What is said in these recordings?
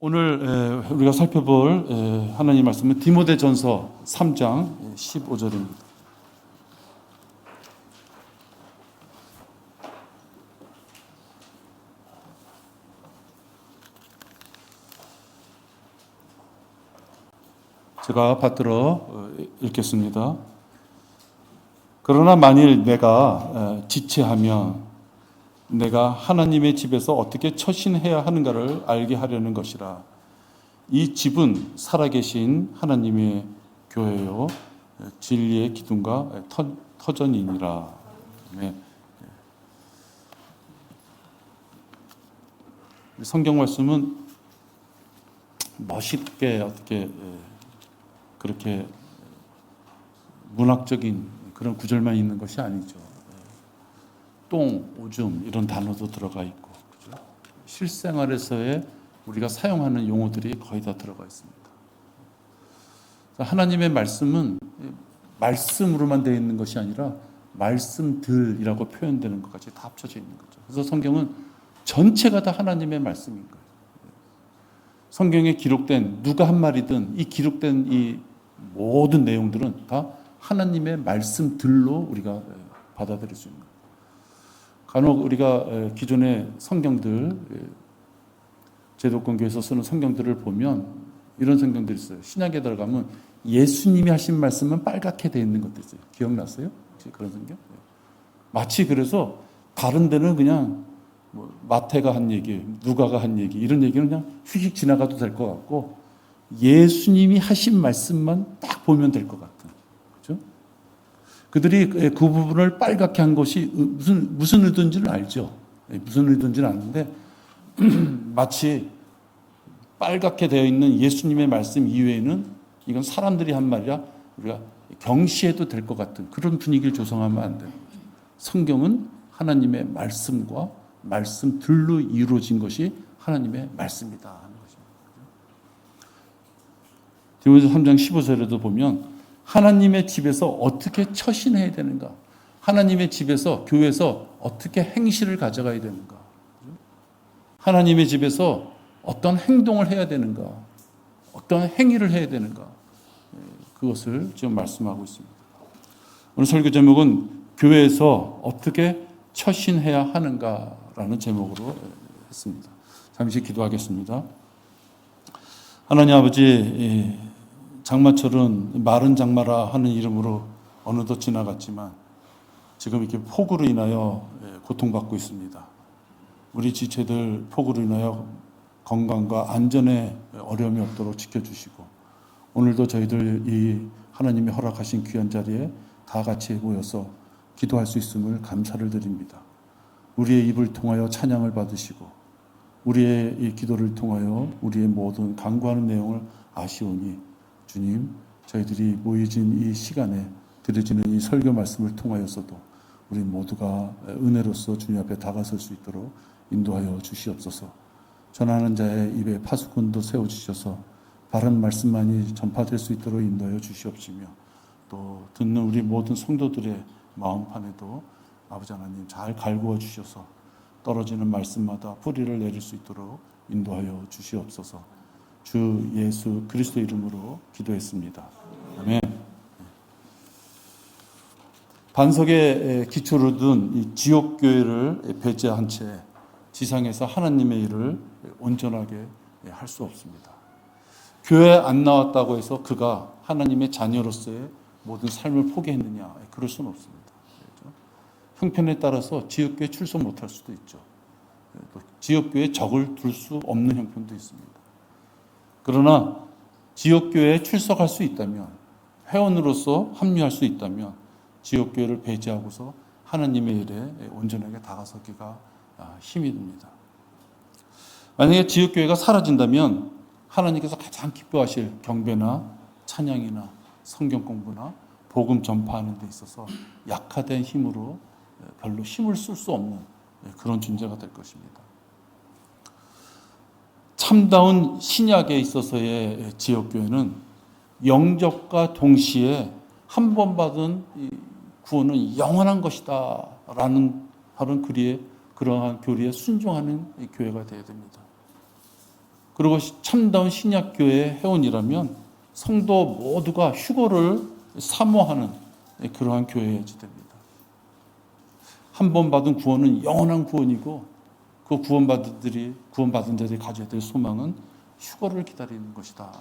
오늘 우리가 살펴볼 하나님 말씀은 디모데전서 3장 15절입니다. 제가 받들어 읽겠습니다. 그러나 만일 내가 지체하면 내가 하나님의 집에서 어떻게 처신해야 하는가를 알게 하려는 것이라. 이 집은 살아계신 하나님의 교회요 진리의 기둥과 터전이니라. 네. 성경 말씀은 멋있게 어떻게 그렇게 문학적인 그런 구절만 있는 것이 아니죠. 똥, 오줌 이런 단어도 들어가 있고, 그죠? 실생활에서의 우리가 사용하는 용어들이 거의 다 들어가 있습니다. 하나님의 말씀은 말씀으로만 되어 있는 것이 아니라 말씀들이라고 표현되는 것까지 다 합쳐져 있는 거죠. 그래서 성경은 전체가 다 하나님의 말씀인 거예요. 성경에 기록된 누가 한 말이든 이 기록된 이 모든 내용들은 다 하나님의 말씀들로 우리가 받아들일 수 있는 거예요. 간혹 우리가 기존의 성경들, 제도권교에서 쓰는 성경들을 보면 이런 성경들이 있어요. 신약에 들어가면 예수님이 하신 말씀은 빨갛게 되어 있는 것도 있어요. 기억나세요? 혹시 그런 성경? 마치 그래서 다른 데는 그냥 뭐 마태가 한 얘기, 누가가 한 얘기 이런 얘기는 그냥 휙휙 지나가도 될 것 같고 예수님이 하신 말씀만 딱 보면 될 것 같은. 그렇죠? 그들이 그 부분을 빨갛게 한 것이 무슨 의도인지는 알죠. 무슨 의도인지는 아는데 마치 빨갛게 되어 있는 예수님의 말씀 이외에는 이건 사람들이 한 말이라 우리가 경시해도 될 것 같은 그런 분위기를 조성하면 안 돼요. 성경은 하나님의 말씀과 말씀들로 이루어진 것이 하나님의 말씀이다 하는 것입니다. 디모데전서 3장 15절에도 보면 하나님의 집에서 어떻게 처신해야 되는가, 하나님의 집에서 교회에서 어떻게 행실을 가져가야 되는가, 하나님의 집에서 어떤 행동을 해야 되는가, 어떤 행위를 해야 되는가, 그것을 지금 말씀하고 있습니다. 오늘 설교 제목은 교회에서 어떻게 처신해야 하는가라는 제목으로 했습니다. 잠시 기도하겠습니다. 하나님 아버지, 장마철은 마른 장마라 하는 이름으로 어느덧 지나갔지만 지금 이렇게 폭우로 인하여 고통받고 있습니다. 우리 지체들 폭우로 인하여 건강과 안전에 어려움이 없도록 지켜주시고 오늘도 저희들 이 하나님이 허락하신 귀한 자리에 다 같이 모여서 기도할 수 있음을 감사를 드립니다. 우리의 입을 통하여 찬양을 받으시고 우리의 이 기도를 통하여 우리의 모든 간구하는 내용을 아시오니 주님, 저희들이 모여진 이 시간에 드려지는 이 설교 말씀을 통하여서도 우리 모두가 은혜로서 주님 앞에 다가설 수 있도록 인도하여 주시옵소서. 전하는 자의 입에 파수꾼도 세워주셔서 바른 말씀만이 전파될 수 있도록 인도하여 주시옵시며 또 듣는 우리 모든 성도들의 마음판에도 아버지 하나님 잘 갈구어 주셔서 떨어지는 말씀마다 뿌리를 내릴 수 있도록 인도하여 주시옵소서. 주 예수 그리스도 이름으로 기도했습니다. 아멘. 반석에 기초를 둔 이 지옥교회를 배제한 채 지상에서 하나님의 일을 온전하게 할 수 없습니다. 교회에 안 나왔다고 해서 그가 하나님의 자녀로서의 모든 삶을 포기했느냐? 그럴 수는 없습니다. 형편에 따라서 지역교회 출석 못할 수도 있죠. 또 지역교회에 적을 둘 수 없는 형편도 있습니다. 그러나 지역교회에 출석할 수 있다면, 회원으로서 합류할 수 있다면 지역교회를 배제하고서 하나님의 일에 온전하게 다가서기가 힘이 듭니다. 만약에 지역교회가 사라진다면 하나님께서 가장 기뻐하실 경배나 찬양이나 성경 공부나 복음 전파하는 데 있어서 약화된 힘으로 별로 힘을 쓸 수 없는 그런 존재가 될 것입니다. 참다운 신약에 있어서의 지역교회는 영접과 동시에 한 번 받은 구원은 영원한 것이다 라는 그러한 교리에 순종하는 교회가 되어야 됩니다. 그리고 참다운 신약교회의 회원이라면 성도 모두가 휴거를 사모하는 그러한 교회여야지 됩니다. 한 번 받은 구원은 영원한 구원이고 그 구원받은 자들이 가져야 될 소망은 휴거를 기다리는 것이다.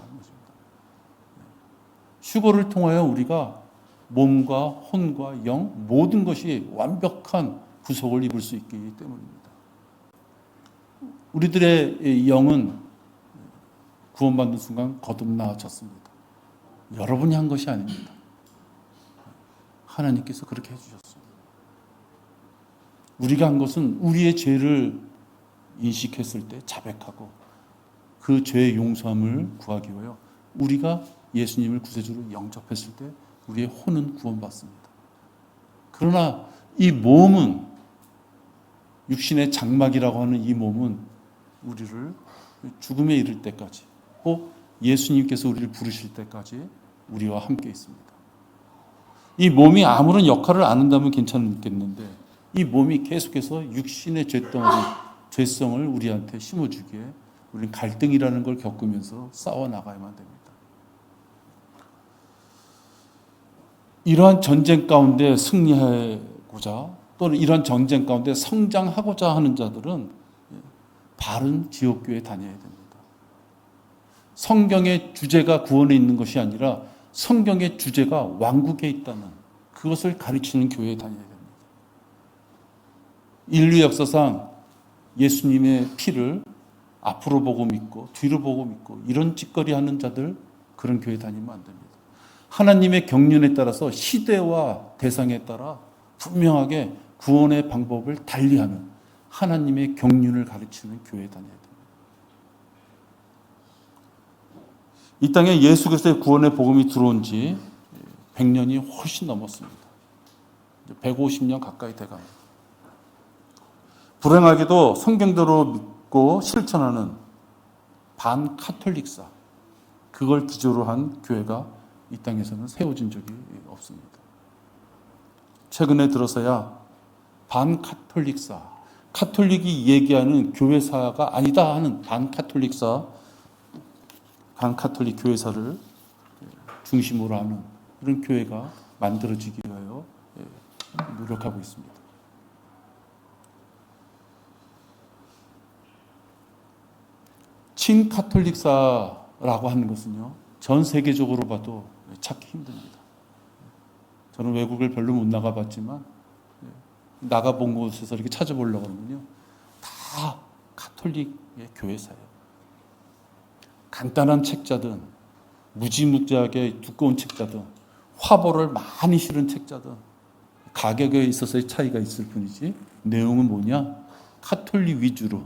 휴거를 통하여 우리가 몸과 혼과 영 모든 것이 완벽한 구속을 입을 수 있기 때문입니다. 우리들의 영은 구원받는 순간 거듭나졌습니다. 여러분이 한 것이 아닙니다. 하나님께서 그렇게 해주셨습니다. 우리가 한 것은 우리의 죄를 인식했을 때 자백하고 그 죄의 용서함을 구하기 위하여 우리가 예수님을 구세주로 영접했을 때 우리의 혼은 구원받습니다. 그러나 이 몸은, 육신의 장막이라고 하는 이 몸은 우리를 죽음에 이를 때까지, 꼭 예수님께서 우리를 부르실 때까지 우리와 함께 있습니다. 이 몸이 아무런 역할을 안 한다면 괜찮겠는데 이 몸이 계속해서 육신의 죄덩어리, 죄성을 우리한테 심어주기에 우리는 갈등이라는 걸 겪으면서 싸워나가야만 됩니다. 이러한 전쟁 가운데 승리하고자 또는 이러한 전쟁 가운데 성장하고자 하는 자들은 바른 지옥교회에 다녀야 됩니다. 성경의 주제가 구원에 있는 것이 아니라 성경의 주제가 왕국에 있다는 그것을 가르치는 교회에 다녀야 됩니다. 인류 역사상 예수님의 피를 앞으로 보고 믿고 뒤로 보고 믿고 이런 짓거리 하는 자들, 그런 교회 다니면 안 됩니다. 하나님의 경륜에 따라서 시대와 대상에 따라 분명하게 구원의 방법을 달리하는 하나님의 경륜을 가르치는 교회에 다녀야 됩니다. 이 땅에 예수 그리스도의 구원의 복음이 들어온 지 100년이 훨씬 넘었습니다. 150년 가까이 돼갑니다. 불행하게도 성경대로 믿고 실천하는 반카톨릭사, 그걸 기조로 한 교회가 이 땅에서는 세워진 적이 없습니다. 최근에 들어서야 반카톨릭사, 카톨릭이 얘기하는 교회사가 아니다 하는 반카톨릭 교회사를 중심으로 하는 이런 교회가 만들어지기 위하여 노력하고 있습니다. 친카톨릭사라고 하는 것은요, 전 세계적으로 봐도 찾기 힘듭니다. 저는 외국을 별로 못 나가봤지만 나가본 곳에서 이렇게 찾아보려고 하면요, 다 카톨릭의 교회사예요. 간단한 책자든 무지무지하게 두꺼운 책자든 화보를 많이 실은 책자든 가격에 있어서의 차이가 있을 뿐이지 내용은 뭐냐? 카톨릭 위주로,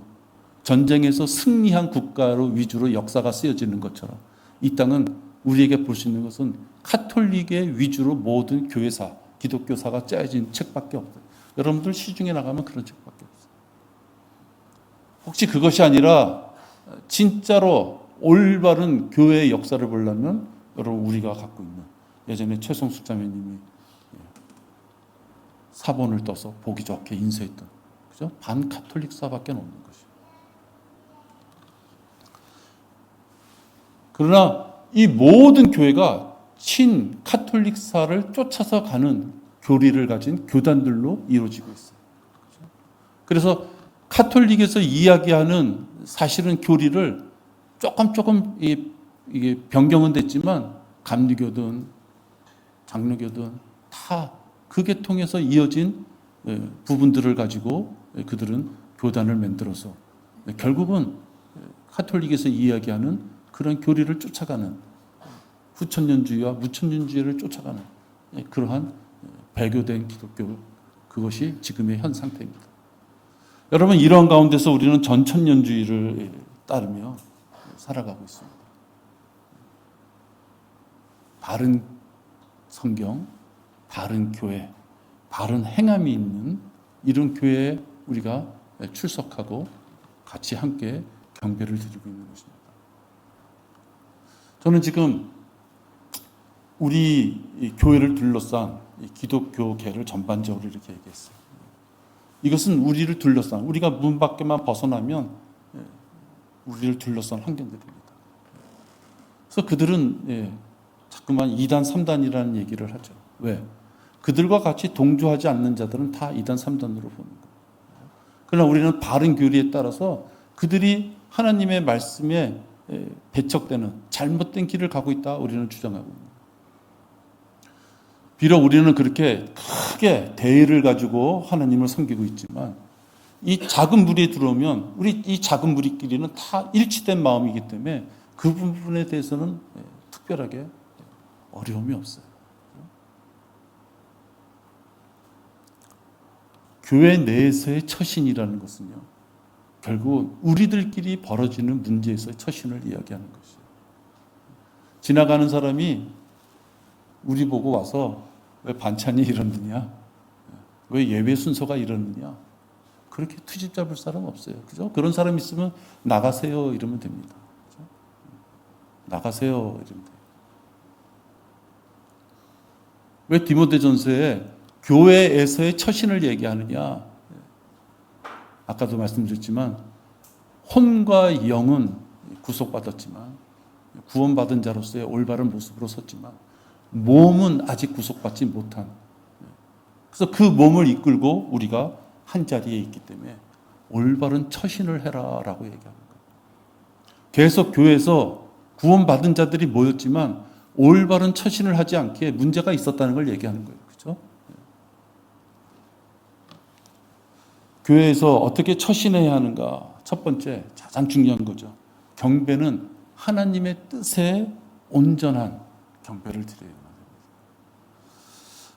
전쟁에서 승리한 국가로 위주로 역사가 쓰여지는 것처럼 이 땅은 우리에게 볼 수 있는 것은 카톨릭의 위주로 모든 교회사, 기독교사가 짜여진 책밖에 없어요. 여러분들 시중에 나가면 그런 책밖에 없어요. 혹시 그것이 아니라 진짜로 올바른 교회의 역사를 보려면 여러분 우리가 갖고 있는, 예전에 최성숙 자매님이 사본을 떠서 보기 좋게 인쇄했던, 그죠? 반카톨릭사밖에 없는 것이에요. 그러나 이 모든 교회가 친카톨릭사를 쫓아서 가는 교리를 가진 교단들로 이루어지고 있어요. 그래서 카톨릭에서 이야기하는 사실은 교리를 조금 이게 변경은 됐지만 감리교든 장로교든 다 그 계통에서 이어진 부분들을 가지고 그들은 교단을 만들어서 결국은 카톨릭에서 이야기하는 그런 교리를 쫓아가는, 후천년주의와 무천년주의를 쫓아가는 그러한 배교된 기독교, 그것이 지금의 현 상태입니다. 여러분, 이러한 가운데서 우리는 전천년주의를 따르며 살아가고 있습니다. 바른 성경, 바른 교회, 바른 행함이 있는 이런 교회에 우리가 출석하고 같이 함께 경배를 드리고 있는 것입니다. 저는 지금 우리 교회를 둘러싼 기독교계를 전반적으로 이렇게 얘기했어요. 이것은 우리를 둘러싼, 우리가 문 밖에만 벗어나면 우리를 둘러싼 환경들입니다. 그래서 그들은 자꾸만 2단, 3단이라는 얘기를 하죠. 왜? 그들과 같이 동조하지 않는 자들은 다 2단, 3단으로 보는 거예요. 그러나 우리는 바른 교리에 따라서 그들이 하나님의 말씀에 배척되는 잘못된 길을 가고 있다 우리는 주장하고 있습니다. 비록 우리는 그렇게 크게 대의를 가지고 하나님을 섬기고 있지만 이 작은 무리에 들어오면 우리 이 작은 무리끼리는 다 일치된 마음이기 때문에 그 부분에 대해서는 특별하게 어려움이 없어요. 교회 내에서의 처신이라는 것은요, 결국 우리들끼리 벌어지는 문제에서의 처신을 이야기하는 것이에요. 지나가는 사람이 우리 보고 와서 왜 반찬이 이러느냐, 왜 예배 순서가 이러느냐, 그렇게 트집 잡을 사람 없어요. 그죠? 그런 사람 있으면 나가세요 이러면 됩니다. 그죠? 나가세요 이러면 돼요. 왜 디모데전서에 교회에서의 처신을 얘기하느냐? 아까도 말씀드렸지만 혼과 영은 구속받았지만 구원받은 자로서의 올바른 모습으로 섰지만 몸은 아직 구속받지 못한, 그래서 그 몸을 이끌고 우리가 한 자리에 있기 때문에 올바른 처신을 해라라고 얘기하는 거예요. 계속 교회에서 구원받은 자들이 모였지만 올바른 처신을 하지 않기에 문제가 있었다는 걸 얘기하는 거예요. 그렇죠? 교회에서 어떻게 처신해야 하는가? 첫 번째, 가장 중요한 거죠. 경배는 하나님의 뜻에 온전한 경배를 드려야 합니다.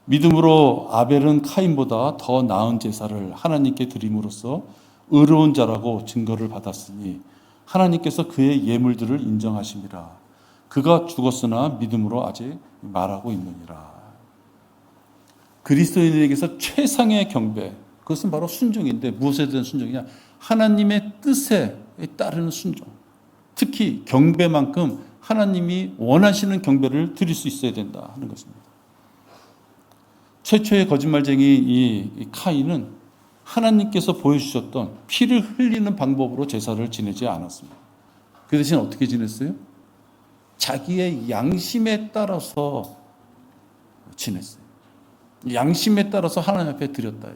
믿음으로 아벨은 카인보다 더 나은 제사를 하나님께 드림으로써 의로운 자라고 증거를 받았으니 하나님께서 그의 예물들을 인정하심이라. 그가 죽었으나 믿음으로 아직 말하고 있느니라. 그리스도인에게서 최상의 경배, 그것은 바로 순종인데 무엇에 대한 순종이냐? 하나님의 뜻에 따르는 순종. 특히 경배만큼 하나님이 원하시는 경배를 드릴 수 있어야 된다 하는 것입니다. 최초의 거짓말쟁이 이 카인은 하나님께서 보여주셨던 피를 흘리는 방법으로 제사를 지내지 않았습니다. 그 대신 어떻게 지냈어요? 자기의 양심에 따라서 지냈어요. 양심에 따라서 하나님 앞에 드렸다.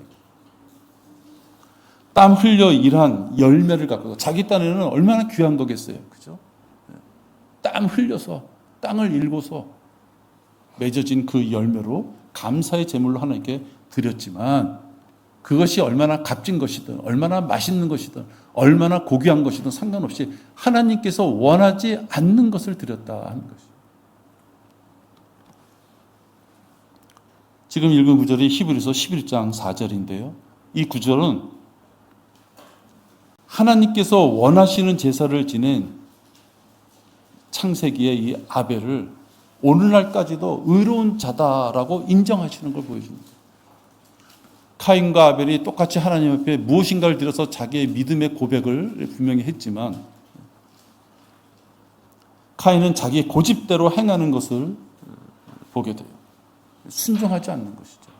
땀 흘려 일한 열매를 갖고, 자기 딴에는 얼마나 귀한 거겠어요. 그죠? 땀 흘려서, 땅을 일고서 맺어진 그 열매로 감사의 제물로 하나님께 드렸지만 그것이 얼마나 값진 것이든 얼마나 맛있는 것이든 얼마나 고귀한 것이든 상관없이 하나님께서 원하지 않는 것을 드렸다 하는 것이죠. 지금 읽은 구절이 히브리서 11장 4절인데요. 이 구절은 하나님께서 원하시는 제사를 지낸 창세기의 이 아벨을 오늘날까지도 의로운 자다라고 인정하시는 걸 보여줍니다. 카인과 아벨이 똑같이 하나님 앞에 무엇인가를 드려서 자기의 믿음의 고백을 분명히 했지만 카인은 자기 고집대로 행하는 것을 보게 돼요. 순종하지 않는 것이죠.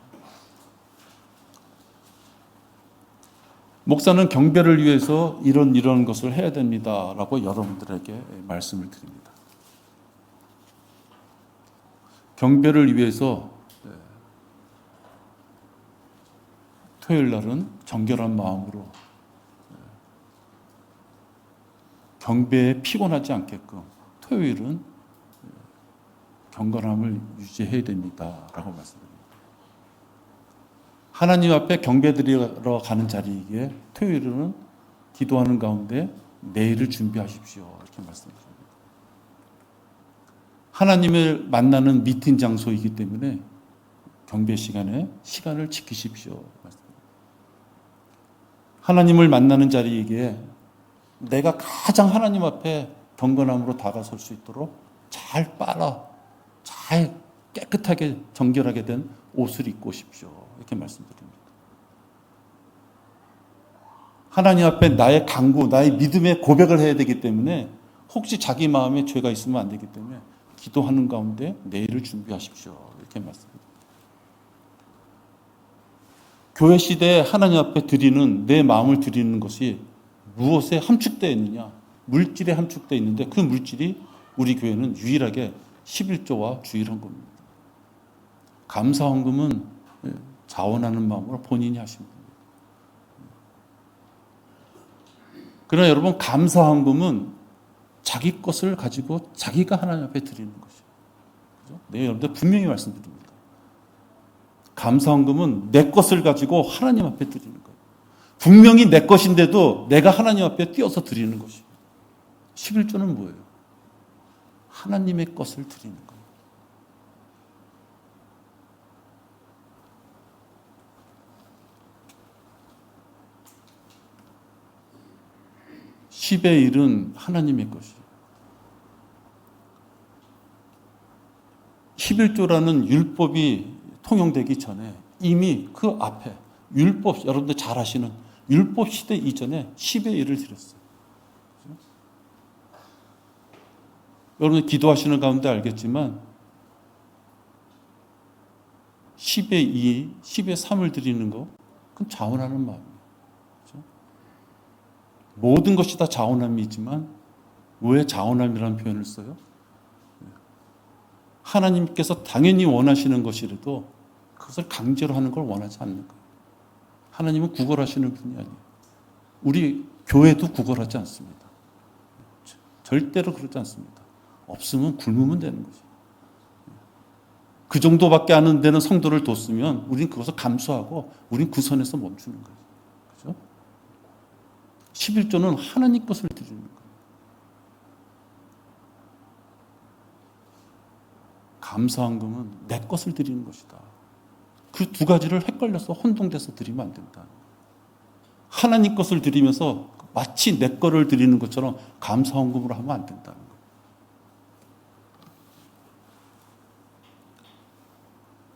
목사는 경배를 위해서 이런 것을 해야 됩니다라고 여러분들에게 말씀을 드립니다. 경배를 위해서 토요일 날은 정결한 마음으로 경배에 피곤하지 않게끔 토요일은 경건함을 유지해야 됩니다라고 말씀드립니다. 하나님 앞에 경배드리러 가는 자리이기에 토요일은 기도하는 가운데 내일을 준비하십시오 이렇게 말씀드립니다. 하나님을 만나는 미팅 장소이기 때문에 경배 시간에 시간을 지키십시오. 하나님을 만나는 자리이기에 내가 가장 하나님 앞에 경건함으로 다가설 수 있도록 잘 깨끗하게 정결하게 된 옷을 입고 오십시오. 이렇게 말씀드립니다. 하나님 앞에 나의 간구, 나의 믿음의 고백을 해야 되기 때문에 혹시 자기 마음에 죄가 있으면 안 되기 때문에 기도하는 가운데 내일을 준비하십시오. 이렇게 말씀드립니다. 교회 시대에 하나님 앞에 드리는 내 마음을 드리는 것이 무엇에 함축되어 있느냐? 물질에 함축되어 있는데 그 물질이 우리 교회는 유일하게 11조와 주일헌금입니다. 감사헌금은 자원하는 마음으로 본인이 하시면 됩니다. 그러나 여러분, 감사헌금은 자기 것을 가지고 자기가 하나님 앞에 드리는 것이에요. 그죠? 네, 여러분들 분명히 말씀드립니다. 감사헌금은 내 것을 가지고 하나님 앞에 드리는 거예요. 분명히 내 것인데도 내가 하나님 앞에 띄어서 드리는 것이에요. 11조는 뭐예요? 하나님의 것을 드리는 거예요. 십의 1은 하나님의 것이에요. 11조라는 율법이 통용되기 전에 이미 그 앞에 율법, 여러분들 잘 아시는 율법 시대 이전에 10의 1을 드렸어요. 여러분 기도하시는 가운데 알겠지만 10의 2, 10의 3을 드리는 거, 그건 자원하는 마음이에요. 그렇죠? 모든 것이 다 자원함이지만 왜 자원함이라는 표현을 써요? 하나님께서 당연히 원하시는 것이라도 그것을 강제로 하는 걸 원하지 않는 거예요. 하나님은 구걸하시는 분이 아니에요. 우리 교회도 구걸하지 않습니다. 절대로 그러지 않습니다. 없으면 굶으면 되는 거죠. 그 정도밖에 안 되는 성도를 뒀으면 우리는 그것을 감수하고 우리는 그 선에서 멈추는 거예요. 그죠? 11조는 하나님 것을 드리는 거예요. 감사헌금은 내 것을 드리는 것이다. 그 두 가지를 헷갈려서 혼동돼서 드리면 안 된다. 하나님 것을 드리면서 마치 내 거를 드리는 것처럼 감사헌금으로 하면 안 된다는 거예요.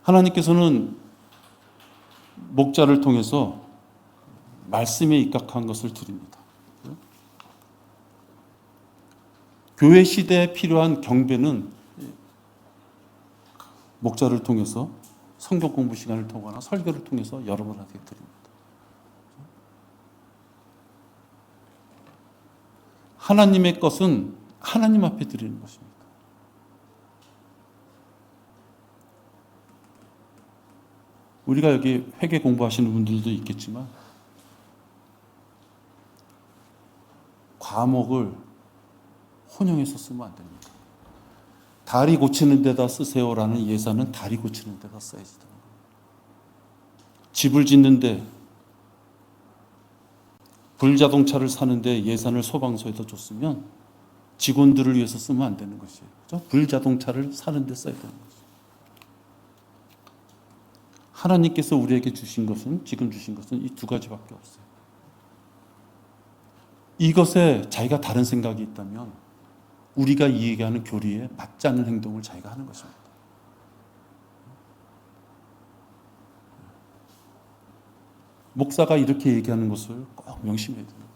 하나님께서는 목자를 통해서 말씀에 입각한 것을 드립니다. 교회 시대에 필요한 경배는 목자를 통해서 성경 공부 시간을 통하거나 설교를 통해서 여러분한테 드립니다. 하나님의 것은 하나님 앞에 드리는 것입니다. 우리가 여기 회계 공부하시는 분들도 있겠지만 과목을 혼용해서 쓰면 안 됩니다. 다리 고치는 데다 쓰세요라는 예산은 다리 고치는 데다 써야지. 집을 짓는데 불자동차를 사는데 예산을 소방서에다 줬으면 직원들을 위해서 쓰면 안 되는 것이에요. 그렇죠? 불자동차를 사는데 써야 되는 것이에요. 하나님께서 우리에게 주신 것은, 지금 주신 것은 이 두 가지밖에 없어요. 이것에 자기가 다른 생각이 있다면 우리가 이 얘기하는 교리에 맞지 않는 행동을 자기가 하는 것입니다. 목사가 이렇게 얘기하는 것을 꼭 명심해야 됩니다.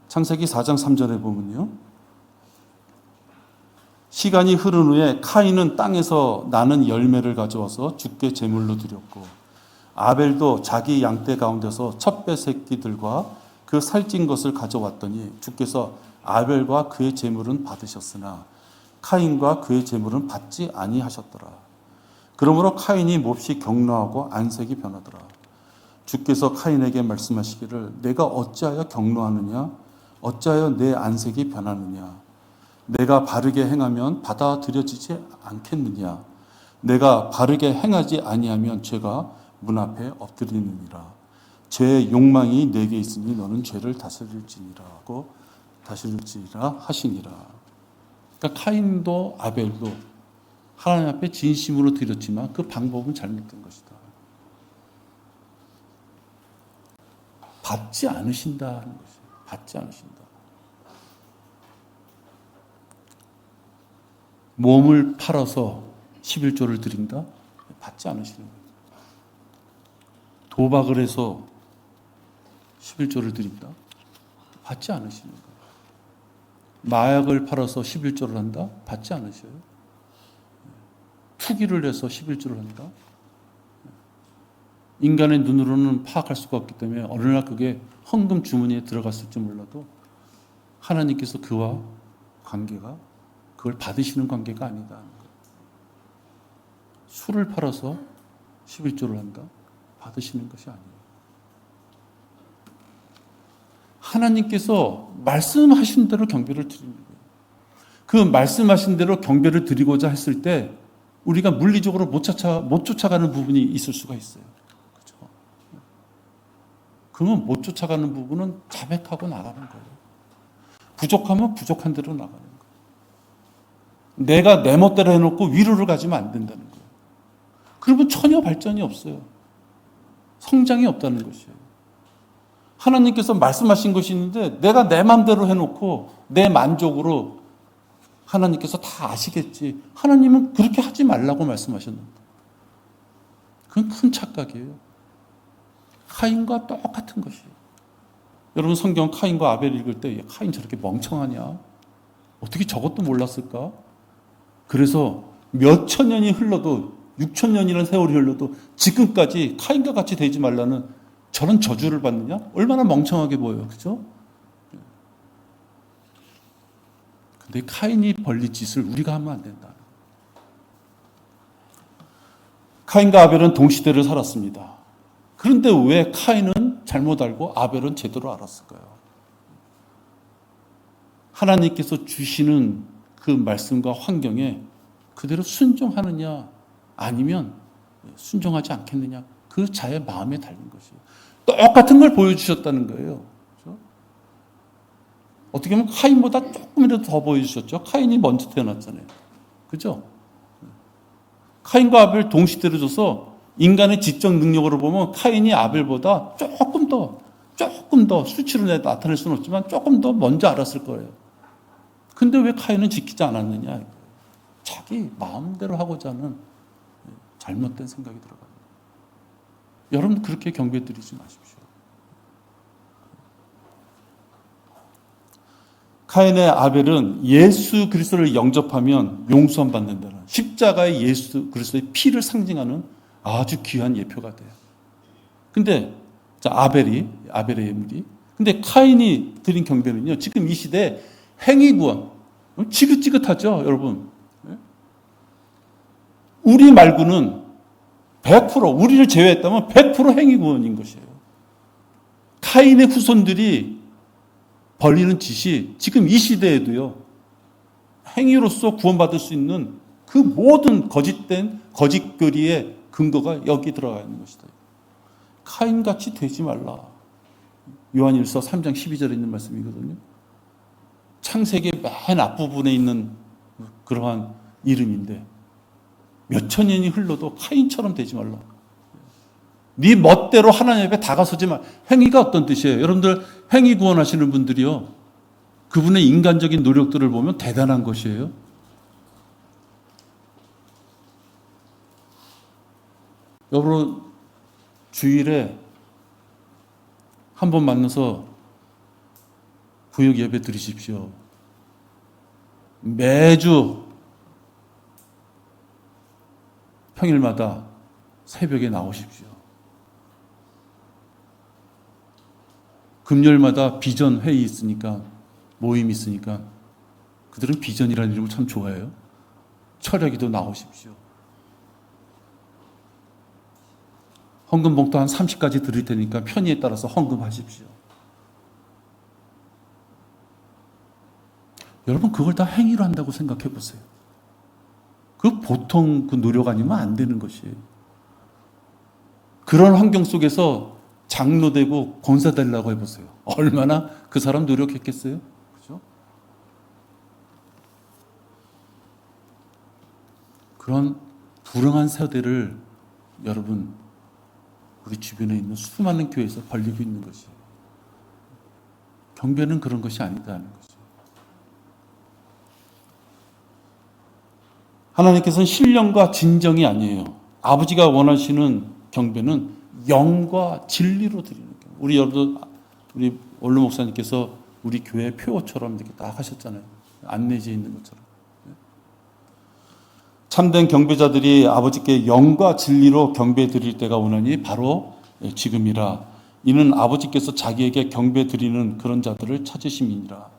창세기 4장 3절에 보면요. 시간이 흐른 후에 카인은 땅에서 나는 열매를 가져와서 주께 제물로 드렸고 아벨도 자기 양떼 가운데서 첫 새끼들과 그 살찐 것을 가져왔더니 주께서 아벨과 그의 제물은 받으셨으나 카인과 그의 제물은 받지 아니하셨더라. 그러므로 카인이 몹시 격노하고 안색이 변하더라. 주께서 카인에게 말씀하시기를 내가 어찌하여 격노하느냐 어찌하여 내 안색이 변하느냐 내가 바르게 행하면 받아들여지지 않겠느냐 내가 바르게 행하지 아니하면 죄가 문 앞에 엎드리느니라. 죄의 욕망이 내게 있으니 너는 죄를 다스릴지니라 하시니라. 그러니까 카인도 아벨도 하나님 앞에 진심으로 드렸지만 그 방법은 잘못된 것이다. 받지 않으신다 하는 것이에요. 받지 않으신다. 몸을 팔아서 11조를 드린다? 받지 않으시는 거예요. 도박을 해서 11조를 드린다? 받지 않으시는 거예요. 마약을 팔아서 11조를 한다? 받지 않으셔요. 투기를 해서 11조를 한다? 인간의 눈으로는 파악할 수가 없기 때문에 어느 날 그게 헌금 주머니에 들어갔을지 몰라도 하나님께서 그와 관계가 그걸 받으시는 관계가 아니다. 술을 팔아서 11조를 한다? 받으시는 것이 아니에요. 하나님께서 말씀하신 대로 경배를 드리는 거예요. 그 말씀하신 대로 경배를 드리고자 했을 때 우리가 물리적으로 못 쫓아가는 부분이 있을 수가 있어요. 그렇죠? 그러면 못 쫓아가는 부분은 자백하고 나가는 거예요. 부족하면 부족한 대로 나가는 거예요. 내가 내 멋대로 해놓고 위로를 가지면 안 된다는 거예요. 그러면 전혀 발전이 없어요. 성장이 없다는 것이에요. 하나님께서 말씀하신 것이 있는데 내가 내 마음대로 해놓고 내 만족으로 하나님께서 다 아시겠지. 하나님은 그렇게 하지 말라고 말씀하셨는데. 그건 큰 착각이에요. 카인과 똑같은 것이에요. 여러분 성경 카인과 아벨 읽을 때 카인 저렇게 멍청하냐? 어떻게 저것도 몰랐을까? 그래서 몇 천 년이 흘러도 6천 년이라는 세월이 흘러도 지금까지 카인과 같이 되지 말라는 저런 저주를 받느냐? 얼마나 멍청하게 보여요. 그죠? 근데 카인이 벌린 짓을 우리가 하면 안 된다. 카인과 아벨은 동시대를 살았습니다. 그런데 왜 카인은 잘못 알고 아벨은 제대로 알았을까요? 하나님께서 주시는 그 말씀과 환경에 그대로 순종하느냐 아니면 순종하지 않겠느냐 그 자의 마음에 달린 것이에요. 똑같은 걸 보여주셨다는 거예요. 그렇죠? 어떻게 보면 카인보다 조금이라도 더 보여주셨죠. 카인이 먼저 태어났잖아요. 그죠? 카인과 아벨 동시대를 줘서 인간의 지적 능력으로 보면 카인이 아벨보다 조금 더 수치로 나타낼 수는 없지만 조금 더 먼저 알았을 거예요. 근데 왜 카인은 지키지 않았느냐? 자기 마음대로 하고자 하는 잘못된 생각이 들어갑니다. 여러분 그렇게 경배 드리지 마십시오. 카인의 아벨은 예수 그리스도를 영접하면 용서함 받는다는 십자가의 예수 그리스도의 피를 상징하는 아주 귀한 예표가 돼요. 근데 아벨의 예물이 근데 카인이 드린 경배는요. 지금 이 시대에 행위 구원 지긋지긋하죠, 여러분. 우리 말고는 100% 우리를 제외했다면 100% 행위 구원인 것이에요. 카인의 후손들이 벌리는 짓이 지금 이 시대에도요. 행위로서 구원받을 수 있는 그 모든 거짓된 거짓거리의 근거가 여기 들어가 있는 것이다. 카인같이 되지 말라. 요한일서 3장 12절에 있는 말씀이거든요. 창세기 맨 앞부분에 있는 그러한 이름인데 몇천 년이 흘러도 카인처럼 되지 말라. 네 멋대로 하나님 앞에 다가서지 마. 행위가 어떤 뜻이에요? 여러분들 행위 구원하시는 분들이요. 그분의 인간적인 노력들을 보면 대단한 것이에요. 여러분 주일에 한 번 만나서 구역 예배 드리십시오. 매주 평일마다 새벽에 나오십시오. 금요일마다 비전 회의 있으니까 모임이 있으니까 그들은 비전이라는 이름을 참 좋아해요. 철야기도 나오십시오. 헌금 봉투 한 30가지 드릴 테니까 편의에 따라서 헌금하십시오. 여러분 그걸 다 행위로 한다고 생각해 보세요. 그 보통 그 노력 아니면 안 되는 것이에요. 그런 환경 속에서 장로 되고 권사 되려고 해보세요. 얼마나 그 사람 노력했겠어요? 그죠? 그런 불행한 세대를 여러분 우리 주변에 있는 수많은 교회에서 벌리고 있는 것이에요. 경배는 그런 것이 아니다는 거죠. 하나님께서는 신령과 진정이 아니에요. 아버지가 원하시는 경배는 영과 진리로 드리는 거예요. 우리 여러분, 우리 원로 목사님께서 우리 교회 표어처럼 이렇게 딱 하셨잖아요. 안내지에 있는 것처럼. 참된 경배자들이 아버지께 영과 진리로 경배 드릴 때가 오나니 바로 지금이라. 이는 아버지께서 자기에게 경배 드리는 그런 자들을 찾으심이니라.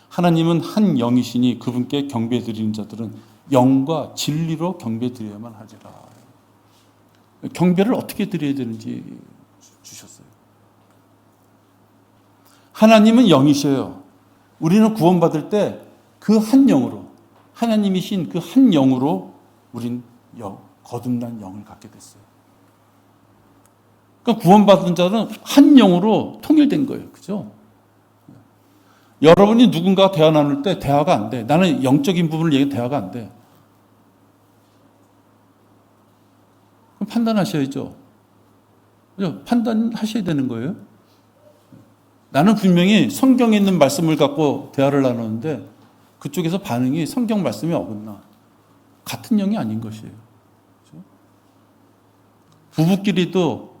하나님은 한 영이시니 그분께 경배 드리는 자들은 영과 진리로 경배 드려야만 하리라. 경배를 어떻게 드려야 되는지 주셨어요. 하나님은 영이셔요. 우리는 구원받을 때 그 한 영으로, 하나님이신 그 한 영으로 우린 거듭난 영을 갖게 됐어요. 그러니까 구원받은 자는 한 영으로 통일된 거예요. 그죠? 여러분이 누군가 대화 나눌 때 대화가 안 돼. 나는 영적인 부분을 얘기해 대화가 안 돼. 그럼 판단하셔야죠. 그죠? 판단하셔야 되는 거예요. 나는 분명히 성경에 있는 말씀을 갖고 대화를 나누는데 그쪽에서 반응이 성경 말씀에 어긋나. 같은 영이 아닌 것이에요. 그렇죠? 부부끼리도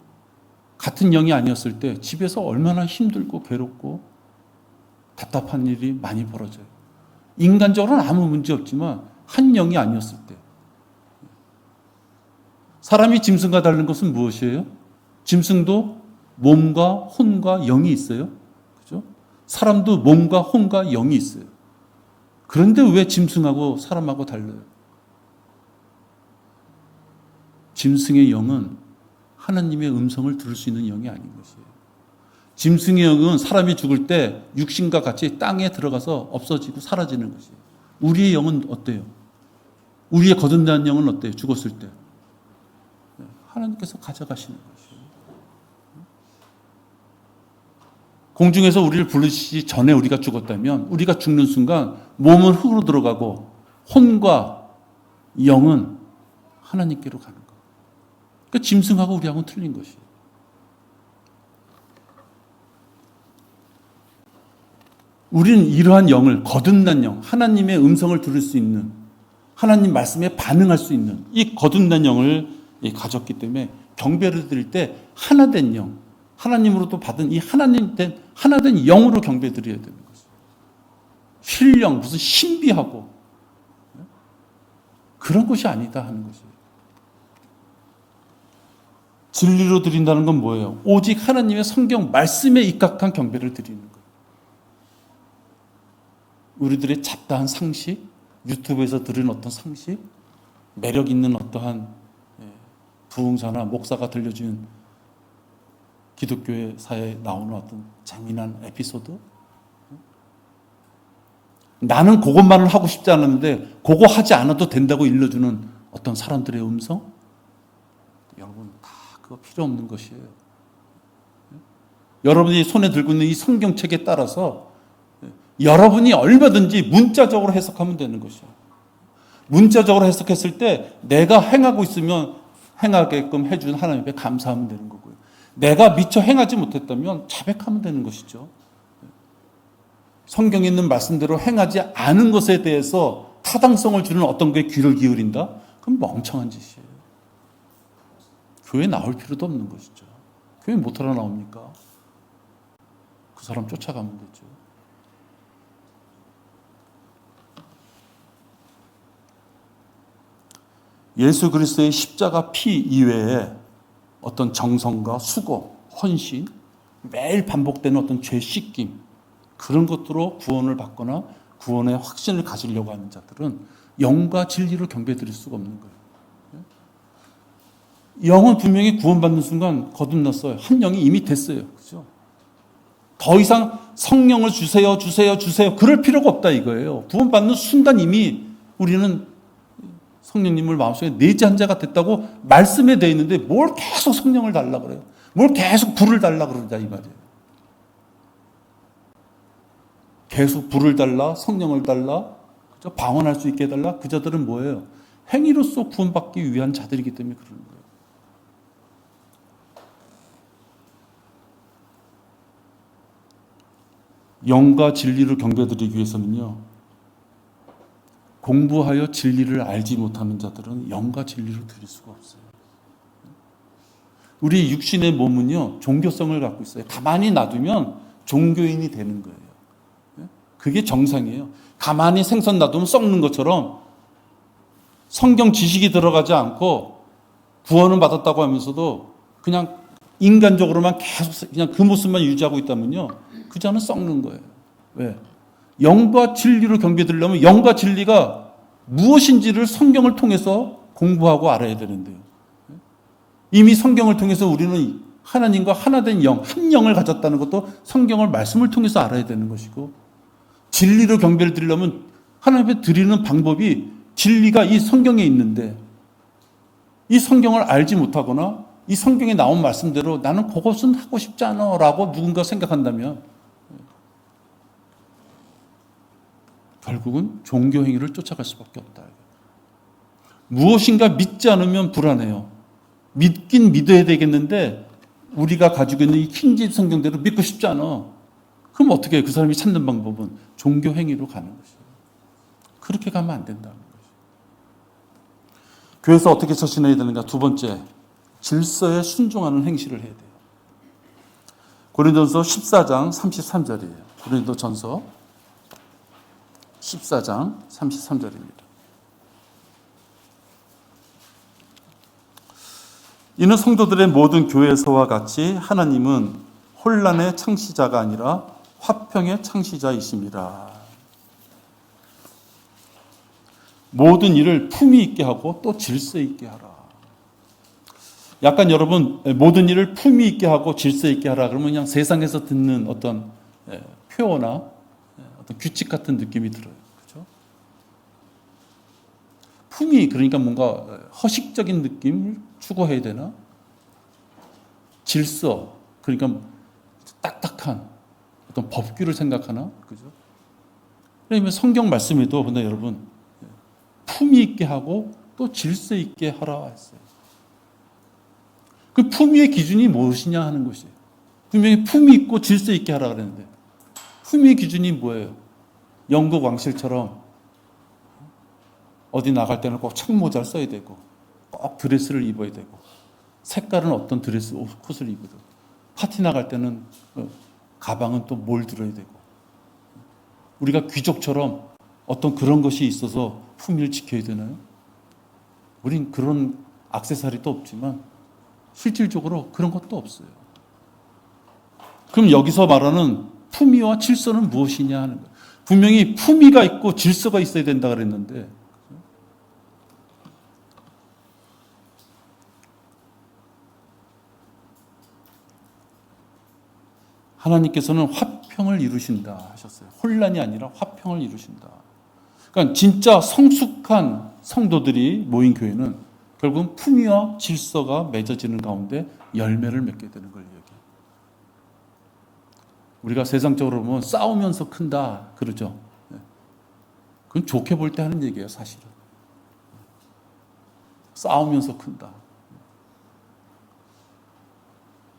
같은 영이 아니었을 때 집에서 얼마나 힘들고 괴롭고 답답한 일이 많이 벌어져요. 인간적으로는 아무 문제 없지만 한 영이 아니었을 때. 사람이 짐승과 다른 것은 무엇이에요? 짐승도 몸과 혼과 영이 있어요. 그죠? 사람도 몸과 혼과 영이 있어요. 그런데 왜 짐승하고 사람하고 달라요? 짐승의 영은 하나님의 음성을 들을 수 있는 영이 아닌 것이에요. 짐승의 영은 사람이 죽을 때 육신과 같이 땅에 들어가서 없어지고 사라지는 것이에요. 우리의 영은 어때요? 우리의 거듭난 영은 어때요? 죽었을 때. 하나님께서 가져가시는 것이에요. 공중에서 우리를 부르시기 전에 우리가 죽었다면 우리가 죽는 순간 몸은 흙으로 들어가고 혼과 영은 하나님께로 가는 거예요. 그러니까 짐승하고 우리하고는 틀린 것이에요. 우리는 이러한 영을, 거듭난 영, 하나님의 음성을 들을 수 있는, 하나님 말씀에 반응할 수 있는 이 거듭난 영을 가졌기 때문에 경배를 드릴 때 하나된 영, 하나님으로부터 받은 이 하나된 영으로 경배 드려야 되는 것이에요. 신령, 무슨 신비하고 그런 것이 아니다 하는 것이에요. 진리로 드린다는 건 뭐예요? 오직 하나님의 성경 말씀에 입각한 경배를 드리는 거예요. 우리들의 잡다한 상식, 유튜브에서 들은 어떤 상식, 매력 있는 어떠한 부흥사나 목사가 들려주는 기독교사에 나오는 어떤 재미난 에피소드, 나는 그것만을 하고 싶지 않았는데 그거 하지 않아도 된다고 일러주는 어떤 사람들의 음성, 여러분 다 그거 필요 없는 것이에요. 여러분이 손에 들고 있는 이 성경책에 따라서 여러분이 얼마든지 문자적으로 해석하면 되는 것이에요. 문자적으로 해석했을 때 내가 행하고 있으면 행하게끔 해준 하나님께 감사하면 되는 거고요. 내가 미처 행하지 못했다면 자백하면 되는 것이죠. 성경에 있는 말씀대로 행하지 않은 것에 대해서 타당성을 주는 어떤 게 귀를 기울인다? 그럼 멍청한 짓이에요. 교회 나올 필요도 없는 것이죠. 교회 못하러 나옵니까? 그 사람 쫓아가면 되죠. 예수 그리스도의 십자가 피 이외에 어떤 정성과 수고, 헌신, 매일 반복되는 어떤 죄 씻김, 그런 것으로 구원을 받거나 구원의 확신을 가지려고 하는 자들은 영과 진리로 경배드릴 수가 없는 거예요. 영은 분명히 구원받는 순간 거듭났어요. 한 영이 이미 됐어요. 그죠? 더 이상 성령을 주세요. 그럴 필요가 없다 이거예요. 구원받는 순간 이미 우리는 성령님을 마음속에 내재한 자가 됐다고 말씀에 되어 있는데 뭘 계속 성령을 달라 그래요. 뭘 계속 불을 달라 그러자 이 말이에요. 계속 불을 달라, 성령을 달라, 그죠? 방언할 수 있게 해달라. 그 자들은 뭐예요? 행위로서 구원받기 위한 자들이기 때문에 그러는 거예요. 영과 진리로 경배드리기 위해서는요, 공부하여 진리를 알지 못하는 자들은 영과 진리로 드릴 수가 없어요. 우리 육신의 몸은요, 종교성을 갖고 있어요. 가만히 놔두면 종교인이 되는 거예요. 그게 정상이에요. 가만히 생선 놔두면 썩는 것처럼 성경 지식이 들어가지 않고 구원은 받았다고 하면서도 그냥 인간적으로만 계속 그냥 그 모습만 유지하고 있다면요, 그 자는 썩는 거예요. 왜? 영과 진리로 경배드리려면 영과 진리가 무엇인지를 성경을 통해서 공부하고 알아야 되는데요. 이미 성경을 통해서 우리는 하나님과 하나된 영, 한 영을 가졌다는 것도 성경을 말씀을 통해서 알아야 되는 것이고, 진리로 경배를 드리려면 하나님께 드리는 방법이 진리가 이 성경에 있는데, 이 성경을 알지 못하거나 이 성경에 나온 말씀대로 나는 그것은 하고 싶지 않아 라고 누군가 생각한다면 결국은 종교 행위를 쫓아갈 수밖에 없다. 무엇인가 믿지 않으면 불안해요. 믿긴 믿어야 되겠는데 우리가 가지고 있는 이 킹제임스 성경대로 믿고 싶지 않아. 그럼 어떻게 해요? 그 사람이 찾는 방법은 종교 행위로 가는 것이에요. 그렇게 가면 안 된다는 거죠. 교회에서 어떻게 처신해야 되는가? 두 번째, 질서에 순종하는 행실을 해야 돼요. 고린도전서 14장 33절이에요. 고린도전서 14장 33절입니다. 이는 성도들의 모든 교회에서와 같이 하나님은 혼란의 창시자가 아니라 화평의 창시자이심이라. 모든 일을 품위 있게 하고 또 질서 있게 하라. 약간 여러분, 모든 일을 품위 있게 하고 질서 있게 하라 그러면 그냥 세상에서 듣는 어떤 표어나 어떤 규칙 같은 느낌이 들어요. 그렇죠? 품위, 그러니까 뭔가 허식적인 느낌을 추구해야 되나? 질서, 그러니까 딱딱한 어떤 법규를 생각하나? 그죠? 그러면 성경 말씀에도 근데 여러분, 품위 있게 하고 또 질서 있게 하라 했어요. 그 품위의 기준이 무엇이냐 하는 것이에요. 분명히 품위 있고 질서 있게 하라 그랬는데 품위의 기준이 뭐예요? 영국 왕실처럼 어디 나갈 때는 꼭 청모자를 써야 되고 꼭 드레스를 입어야 되고 색깔은 어떤 드레스 코트를 입어야 되고 파티 나갈 때는 가방은 또 뭘 들어야 되고 우리가 귀족처럼 어떤 그런 것이 있어서 품위를 지켜야 되나요? 우린 그런 액세서리도 없지만 실질적으로 그런 것도 없어요. 그럼 여기서 말하는 품위와 질서는 무엇이냐 하는 거예요. 분명히 품위가 있고 질서가 있어야 된다 그랬는데 하나님께서는 화평을 이루신다 하셨어요. 혼란이 아니라 화평을 이루신다. 그러니까 진짜 성숙한 성도들이 모인 교회는 결국은 품위와 질서가 맺어지는 가운데 열매를 맺게 되는 걸 얘기해요. 우리가 세상적으로 보면 싸우면서 큰다 그러죠. 그건 좋게 볼 때 하는 얘기예요, 사실은. 싸우면서 큰다.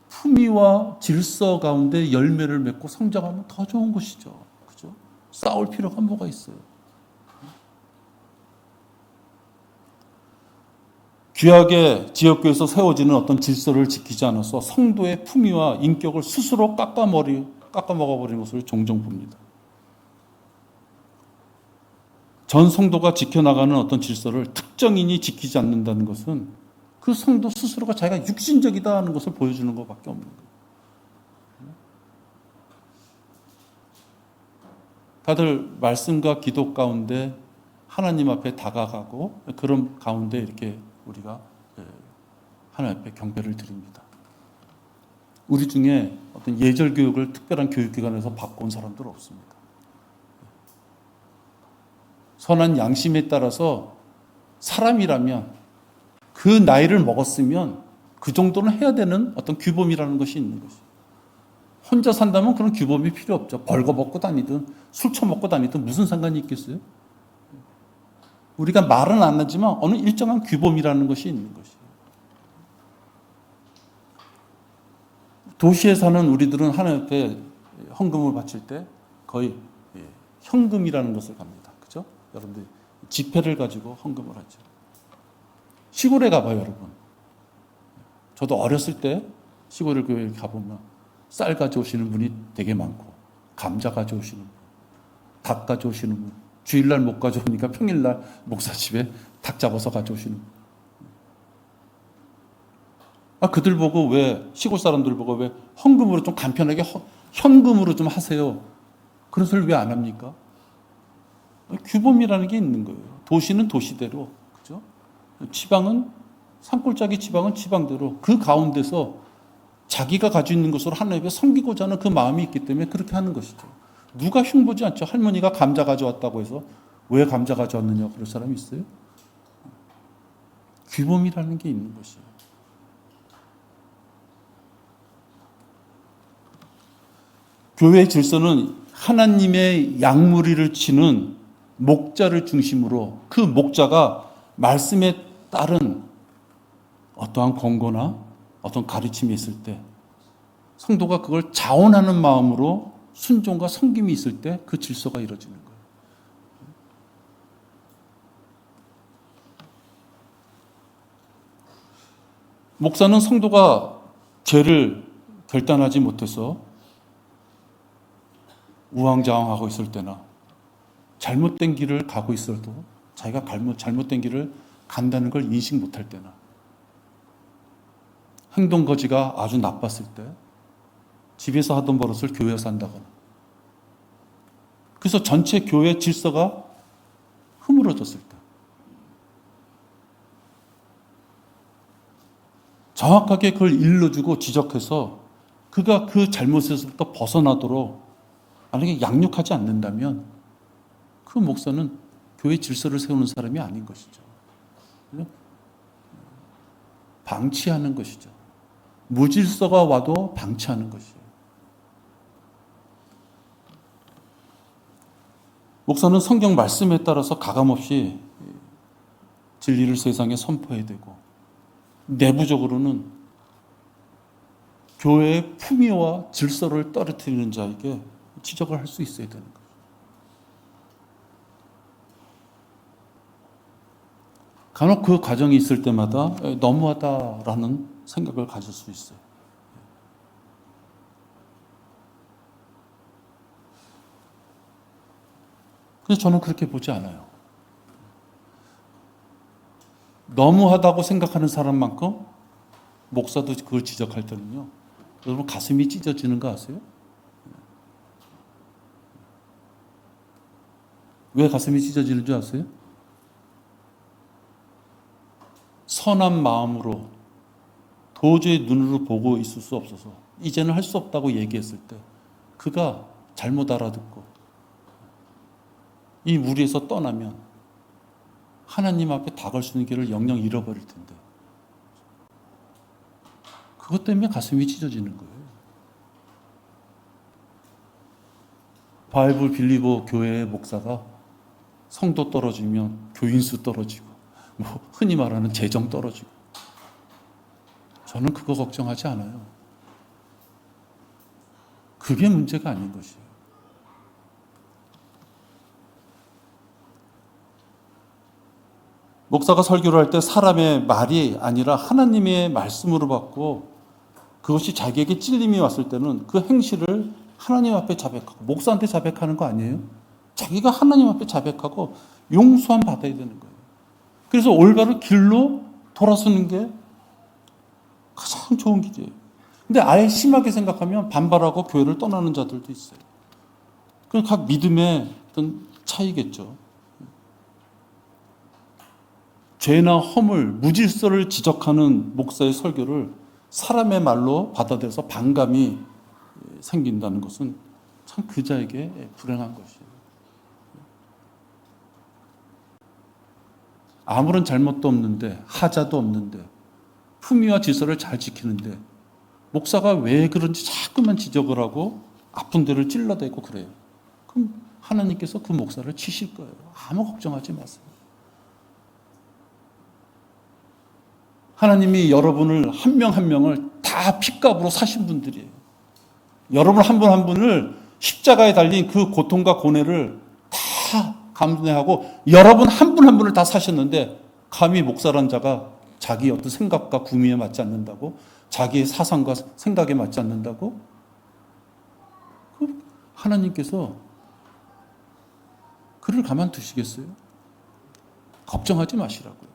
품위와 질서 가운데 열매를 맺고 성장하면 더 좋은 것이죠. 그죠? 싸울 필요가 뭐가 있어요? 귀하게 지역교회에서 세워지는 어떤 질서를 지키지 않아서 성도의 품위와 인격을 스스로 깎아먹어버리는 것을 종종 봅니다. 전 성도가 지켜나가는 어떤 질서를 특정인이 지키지 않는다는 것은 그 성도 스스로가 자기가 육신적이다 하는 것을 보여주는 것밖에 없는 거예요. 다들 말씀과 기도 가운데 하나님 앞에 다가가고 그런 가운데 이렇게 우리가 하나님 앞에 경배를 드립니다. 우리 중에 어떤 예절 교육을 특별한 교육기관에서 받고 온 사람들 없습니다. 선한 양심에 따라서 사람이라면 그 나이를 먹었으면 그 정도는 해야 되는 어떤 규범이라는 것이 있는 것이죠. 혼자 산다면 그런 규범이 필요 없죠. 벌거벗고 다니든 술 처먹고 다니든 무슨 상관이 있겠어요? 우리가 말은 안 하지만 어느 일정한 규범이라는 것이 있는 것이에요. 도시에 사는 우리들은 하나님 앞에 헌금을 바칠 때 거의 현금이라는 것을 갑니다. 그죠? 여러분들 지폐를 가지고 헌금을 하죠. 시골에 가봐요, 여러분. 저도 어렸을 때 시골 교회에 가보면 쌀 가져오시는 분이 되게 많고 감자 가져오시는 분, 닭 가져오시는 분, 주일날 못 가져오니까 평일날 목사 집에 닭 잡아서 가져오시는. 그들 보고 왜, 시골 사람들 보고 왜 헌금으로 좀 간편하게 현금으로 좀 하세요. 그런 소리를 왜 안 합니까? 규범이라는 게 있는 거예요. 도시는 도시대로, 그죠? 지방은, 산골짜기 지방은 지방대로 그 가운데서 자기가 가지고 있는 것으로 하나님께 섬기고자 하는 그 마음이 있기 때문에 그렇게 하는 것이죠. 누가 흉보지 않죠. 할머니가 감자 가져왔다고 해서 왜 감자 가져왔느냐 그럴 사람이 있어요? 규범이라는 게 있는 것이에요. 교회의 질서는 하나님의 양무리를 치는 목자를 중심으로 그 목자가 말씀에 따른 어떠한 권고나 어떤 가르침이 있을 때 성도가 그걸 자원하는 마음으로 순종과 섬김이 있을 때 그 질서가 이루어지는 거예요. 목사는 성도가 죄를 결단하지 못해서 우왕좌왕하고 있을 때나 잘못된 길을 가고 있어도 자기가 잘못된 길을 간다는 걸 인식 못할 때나 행동거지가 아주 나빴을 때 집에서 하던 버릇을 교회에서 한다거나 그래서 전체 교회 질서가 흐물어졌을 때 정확하게 그걸 일러주고 지적해서 그가 그 잘못에서부터 벗어나도록 만약에 양육하지 않는다면 그 목사는 교회 질서를 세우는 사람이 아닌 것이죠. 방치하는 것이죠. 무질서가 와도 방치하는 것이에요. 목사는 성경 말씀에 따라서 가감없이 진리를 세상에 선포해야 되고 내부적으로는 교회의 품위와 질서를 떨어뜨리는 자에게 지적을 할 수 있어야 되는 거예요. 간혹 그 과정이 있을 때마다 너무하다라는 생각을 가질 수 있어요. 그래서 저는 그렇게 보지 않아요. 너무하다고 생각하는 사람만큼 목사도 그걸 지적할 때는요. 여러분 가슴이 찢어지는 거 아세요? 왜 가슴이 찢어지는 줄 아세요? 선한 마음으로 도저히 눈으로 보고 있을 수 없어서 이제는 할 수 없다고 얘기했을 때 그가 잘못 알아듣고 이 무리에서 떠나면 하나님 앞에 다갈 수 있는 길을 영영 잃어버릴 텐데 그것 때문에 가슴이 찢어지는 거예요. 바이블 빌리버 교회의 목사가 성도 떨어지면 교인수 떨어지고 흔히 말하는 재정 떨어지고 저는 그거 걱정하지 않아요. 그게 문제가 아닌 것이에요. 목사가 설교를 할 때 사람의 말이 아니라 하나님의 말씀으로 받고 그것이 자기에게 찔림이 왔을 때는 그 행실을 하나님 앞에 자백하고 목사한테 자백하는 거 아니에요? 자기가 하나님 앞에 자백하고 용서함 받아야 되는 거예요. 그래서 올바른 길로 돌아서는 게 가장 좋은 길이에요. 근데 아예 심하게 생각하면 반발하고 교회를 떠나는 자들도 있어요. 그건 각 믿음의 어떤 차이겠죠. 죄나 허물, 무질서를 지적하는 목사의 설교를 사람의 말로 받아들여서 반감이 생긴다는 것은 참 그자에게 불행한 것이에요. 아무런 잘못도 없는데 하자도 없는데 품위와 질서를 잘 지키는데 목사가 왜 그런지 자꾸만 지적을 하고 아픈 데를 찔러대고 그래요. 그럼 하나님께서 그 목사를 치실 거예요. 아무 걱정하지 마세요. 하나님이 여러분을 한 명 한 명을 다 핏값으로 사신 분들이에요. 여러분 한 분 한 분을 십자가에 달린 그 고통과 고뇌를 다 감내하고 여러분 한 분 한 분을 다 사셨는데 감히 목사란 자가 자기 어떤 생각과 구미에 맞지 않는다고? 자기의 사상과 생각에 맞지 않는다고? 하나님께서 그를 가만두시겠어요? 걱정하지 마시라고요.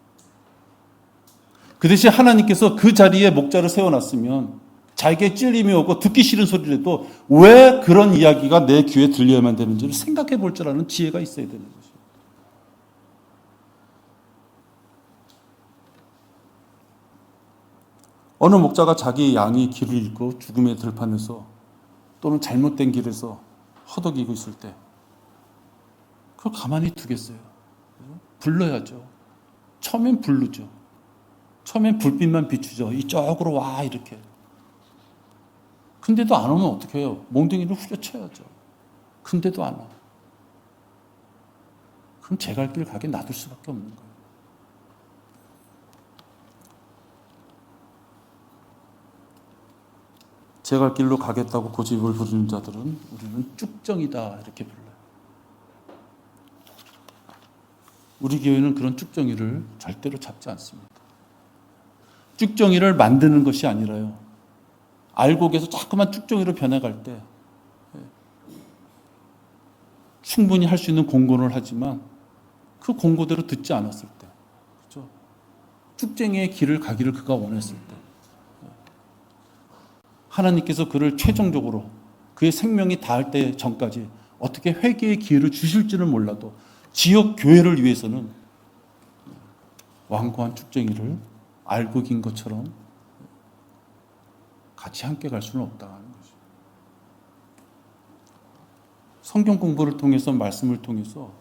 그 대신 하나님께서 그 자리에 목자를 세워놨으면 자기의 찔림이 오고 듣기 싫은 소리를 해도 왜 그런 이야기가 내 귀에 들려야만 되는지를 생각해 볼 줄 아는 지혜가 있어야 되는 것이에요. 어느 목자가 자기 양이 길을 잃고 죽음의 들판에서 또는 잘못된 길에서 허덕이고 있을 때 그걸 가만히 두겠어요? 불러야죠. 처음엔 부르죠. 처음엔 불빛만 비추죠. 이쪽으로 와 이렇게. 근데도 안 오면 어떻게 해요? 몽둥이를 후려쳐야죠. 근데도 안 와. 그럼 제 갈 길 가게 놔둘 수밖에 없는 거예요. 제 갈 길로 가겠다고 고집을 부리는 자들은 우리는 쭉정이다 이렇게 불러요. 우리 교회는 그런 쭉정이를 절대로 잡지 않습니다. 쭉정이를 만드는 것이 아니라요. 알고 계속 자꾸만 쭉정이로 변해갈 때 충분히 할 수 있는 공고를 하지만 그 공고대로 듣지 않았을 때, 그렇죠? 쭉정이의 길을 가기를 그가 원했을 때 하나님께서 그를 최종적으로 그의 생명이 닿을 때 전까지 어떻게 회개의 기회를 주실지는 몰라도 지역 교회를 위해서는 완고한 쭉정이를 알고 긴 것처럼 같이 함께 갈 수는 없다는 거죠. 성경 공부를 통해서 말씀을 통해서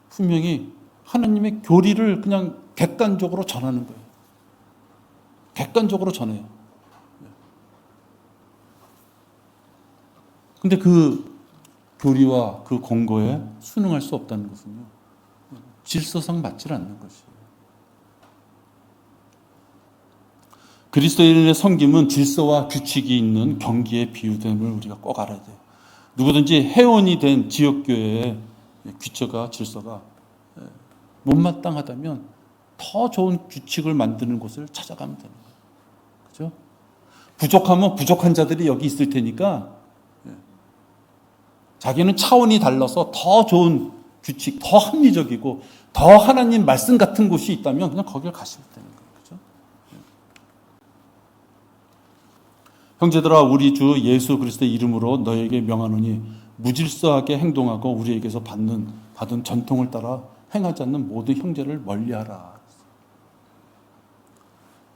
분명히 하나님의 교리를 그냥 객관적으로 전하는 거예요. 객관적으로 전해요. 근데 그 교리와 그 공고에 순응할 수 없다는 것은요, 질서상 맞질 않는 것이에요. 그리스도인의 섬김은 질서와 규칙이 있는 경기에 비유됨을 우리가 꼭 알아야 돼요. 누구든지 회원이 된 지역교회의 규칙과 질서가 못마땅하다면 더 좋은 규칙을 만드는 곳을 찾아가면 되는 거예요. 그죠? 부족하면 부족한 자들이 여기 있을 테니까 자기는 차원이 달라서 더 좋은 규칙, 더 합리적이고 더 하나님 말씀 같은 곳이 있다면 그냥 거기를 가시면 되는 거예요. 그죠? 형제들아, 우리 주 예수 그리스도의 이름으로 너에게 명하노니 무질서하게 행동하고 우리에게서 받은 전통을 따라 행하지 않는 모든 형제를 멀리하라.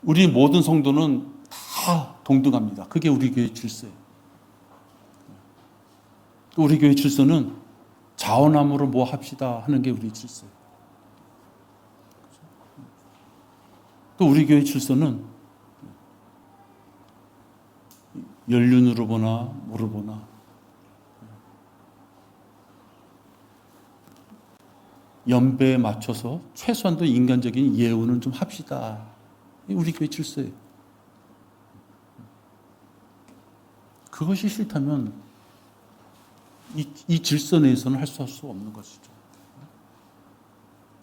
우리 모든 성도는 다 동등합니다. 그게 우리 교회의 질서예요. 또 우리 교회 질서는 자원함으로 뭐 합시다 하는 게 우리 질서예요. 또 우리 교회 질서는 연륜으로 보나 뭐로 보나 연배에 맞춰서 최소한도 인간적인 예우는 좀 합시다. 우리 교회 질서예요. 그것이 싫다면 이 질서 내에서는 할 수 없는 것이죠.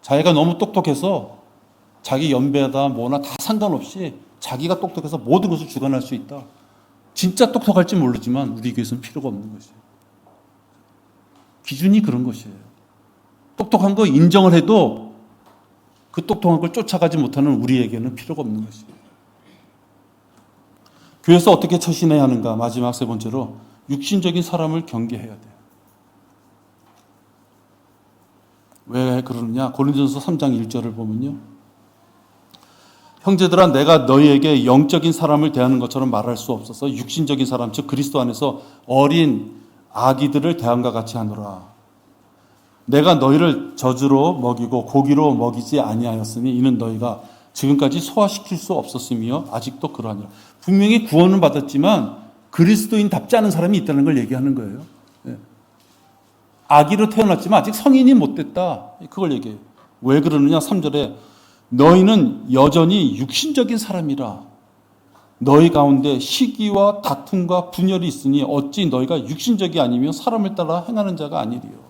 자기가 너무 똑똑해서 자기 연배다 뭐나 다 상관없이 자기가 똑똑해서 모든 것을 주관할 수 있다. 진짜 똑똑할지 모르지만 우리 교회에서는 필요가 없는 것이에요. 기준이 그런 것이에요. 똑똑한 거 인정을 해도 그 똑똑한 걸 쫓아가지 못하는 우리에게는 필요가 없는 것이에요. 교회에서 어떻게 처신해야 하는가? 마지막 세 번째로 육신적인 사람을 경계해야 돼요. 왜 그러느냐? 고린도전서 3장 1절을 보면요. 형제들아, 내가 너희에게 영적인 사람을 대하는 것처럼 말할 수 없어서 육신적인 사람, 즉 그리스도 안에서 어린 아기들을 대함과 같이 하노라. 내가 너희를 젖으로 먹이고 고기로 먹이지 아니하였으니 이는 너희가 지금까지 소화시킬 수 없었으며 아직도 그러하니라. 분명히 구원은 받았지만 그리스도인답지 않은 사람이 있다는 걸 얘기하는 거예요. 아기로 태어났지만 아직 성인이 못 됐다. 그걸 얘기해요. 왜 그러느냐? 3절에 너희는 여전히 육신적인 사람이라. 너희 가운데 시기와 다툼과 분열이 있으니 어찌 너희가 육신적이 아니며 사람을 따라 행하는 자가 아니리요.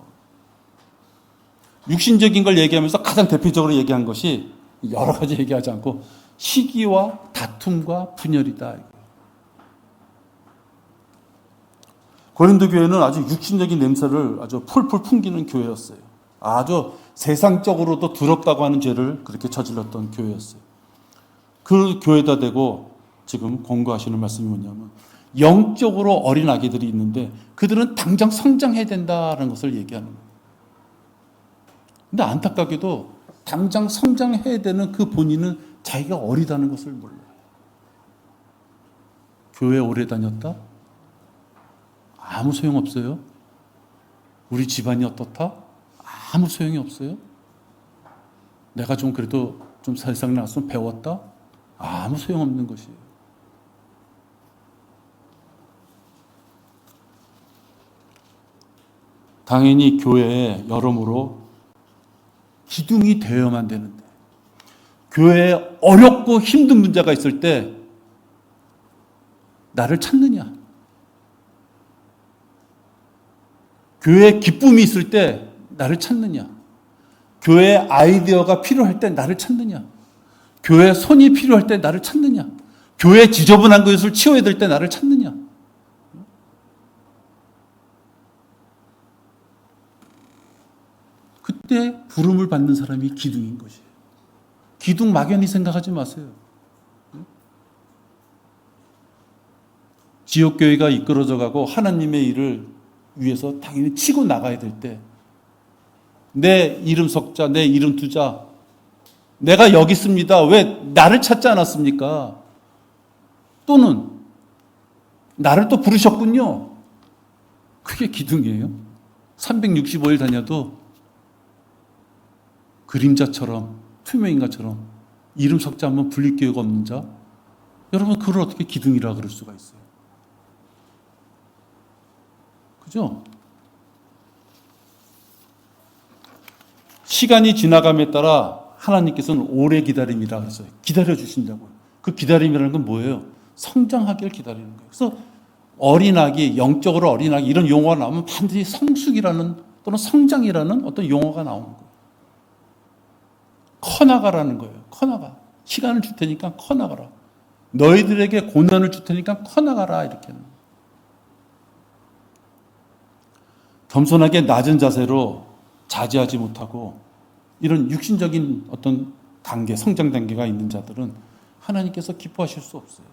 육신적인 걸 얘기하면서 가장 대표적으로 얘기한 것이 여러 가지 얘기하지 않고 시기와 다툼과 분열이다. 고린도 교회는 아주 육신적인 냄새를 아주 풀풀 풍기는 교회였어요. 아주 세상적으로도 더럽다고 하는 죄를 그렇게 저질렀던 교회였어요. 그 교회에다 대고 지금 권고하시는 말씀이 뭐냐면 영적으로 어린 아기들이 있는데 그들은 당장 성장해야 된다는 것을 얘기하는 거예요. 근데 안타깝게도 당장 성장해야 되는 그 본인은 자기가 어리다는 것을 몰라요. 교회 오래 다녔다? 아무 소용없어요. 우리 집안이 어떻다? 아무 소용이 없어요. 내가 좀 그래도 좀 세상에 나왔으면 배웠다? 아무 소용없는 것이에요. 당연히 교회에 여러모로 기둥이 되어야만 되는데 교회에 어렵고 힘든 문제가 있을 때 나를 찾느냐? 교회에 기쁨이 있을 때 나를 찾느냐? 교회에 아이디어가 필요할 때 나를 찾느냐? 교회에 손이 필요할 때 나를 찾느냐? 교회에 지저분한 것을 치워야 될 때 나를 찾느냐? 그때 부름을 받는 사람이 기둥인 것이에요. 기둥 막연히 생각하지 마세요. 지역교회가 이끌어져 가고 하나님의 일을 위해서 당연히 치고 나가야 될 때 내 이름 석자, 내 이름 두자, 내가 여기 있습니다. 왜 나를 찾지 않았습니까? 또는 나를 또 부르셨군요. 그게 기둥이에요. 365일 다녀도 그림자처럼 투명인가처럼 이름 석자 한번 불릴 기회가 없는 자, 여러분 그걸 어떻게 기둥이라 그럴 수가 있어요? 그죠? 시간이 지나감에 따라 하나님께서는 오래 기다림이라 그랬어요. 기다려주신다고요. 그 기다림이라는 건 뭐예요? 성장하길 기다리는 거예요. 그래서 어린아기, 영적으로 어린아기 이런 용어가 나오면 반드시 성숙이라는 또는 성장이라는 어떤 용어가 나오는 거예요. 커나가라는 거예요. 커나가. 시간을 줄 테니까 커나가라. 너희들에게 고난을 줄 테니까 커나가라. 이렇게 하는 거예요. 겸손하게 낮은 자세로 자제하지 못하고 이런 육신적인 어떤 단계, 성장 단계가 있는 자들은 하나님께서 기뻐하실 수 없어요.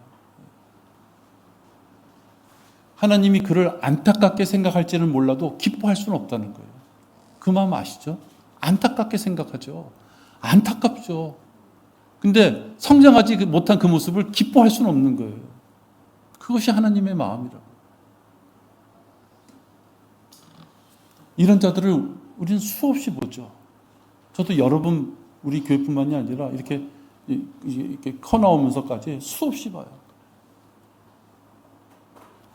하나님이 그를 안타깝게 생각할지는 몰라도 기뻐할 수는 없다는 거예요. 그 마음 아시죠? 안타깝게 생각하죠. 안타깝죠. 근데 성장하지 못한 그 모습을 기뻐할 수는 없는 거예요. 그것이 하나님의 마음이라고. 이런 자들을 우리는 수없이 보죠. 저도 여러분 우리 교회뿐만이 아니라 이렇게 커 나오면서까지 수없이 봐요.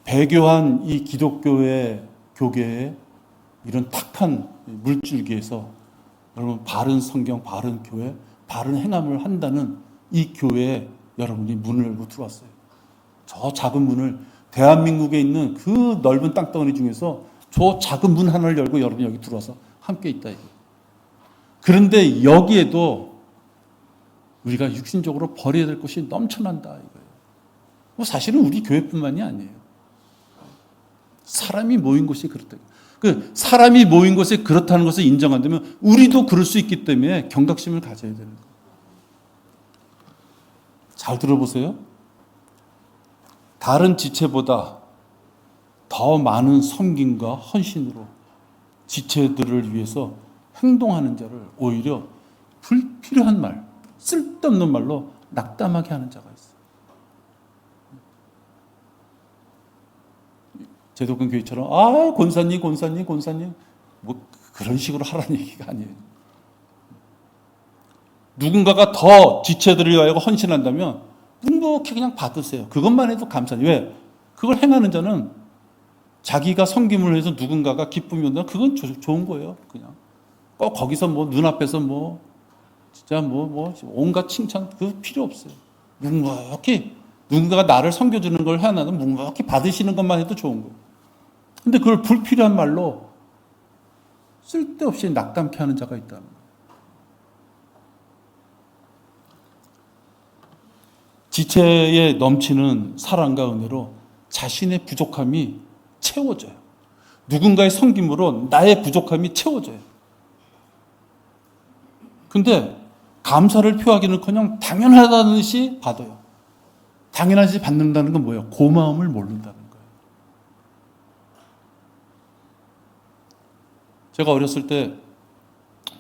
배교한 이 기독교의 교계에 이런 탁한 물줄기에서 여러분 바른 성경, 바른 교회, 바른 행함을 한다는 이 교회에 여러분이 문을 열고 들어왔어요. 저 작은 문을 대한민국에 있는 그 넓은 땅덩어리 중에서 저 작은 문 하나를 열고 여러분이 여기 들어와서 함께 있다 이거예요. 그런데 여기에도 우리가 육신적으로 버려야 될 것이 넘쳐난다 이거예요. 뭐 사실은 우리 교회뿐만이 아니에요. 사람이 모인 곳이 그렇다. 그 사람이 모인 곳에 그렇다는 것을 인정한다면 우리도 그럴 수 있기 때문에 경각심을 가져야 되는 거예요. 잘 들어보세요. 다른 지체보다 더 많은 섬김과 헌신으로 지체들을 위해서 행동하는 자를 오히려 불필요한 말, 쓸데없는 말로 낙담하게 하는 자가 있어요. 제도권 교회처럼 권사님 뭐 그런 식으로 하라는 얘기가 아니에요. 누군가가 더 지체들을 위하여 헌신한다면 묵묵히 그냥 받으세요. 그것만 해도 감사해요. 왜? 그걸 행하는 자는 자기가 섬김을 해서 누군가가 기쁨이 온다. 그건 좋은 거예요. 그냥 꼭 거기서 뭐 눈앞에서 뭐 진짜 뭐 온갖 칭찬 그 필요 없어요. 묵묵히 누군가가 나를 섬겨주는 걸 하나는 묵묵히 받으시는 것만 해도 좋은 거예요. 근데 그걸 불필요한 말로 쓸데없이 낙담케 하는 자가 있다는 거예요. 지체에 넘치는 사랑과 은혜로 자신의 부족함이 채워져요. 누군가의 섬김으로 나의 부족함이 채워져요. 근데 감사를 표하기는커녕 당연하다는 듯이 받아요. 당연하지 받는다는 건 뭐예요? 고마움을 모른다는 거예요. 제가 어렸을 때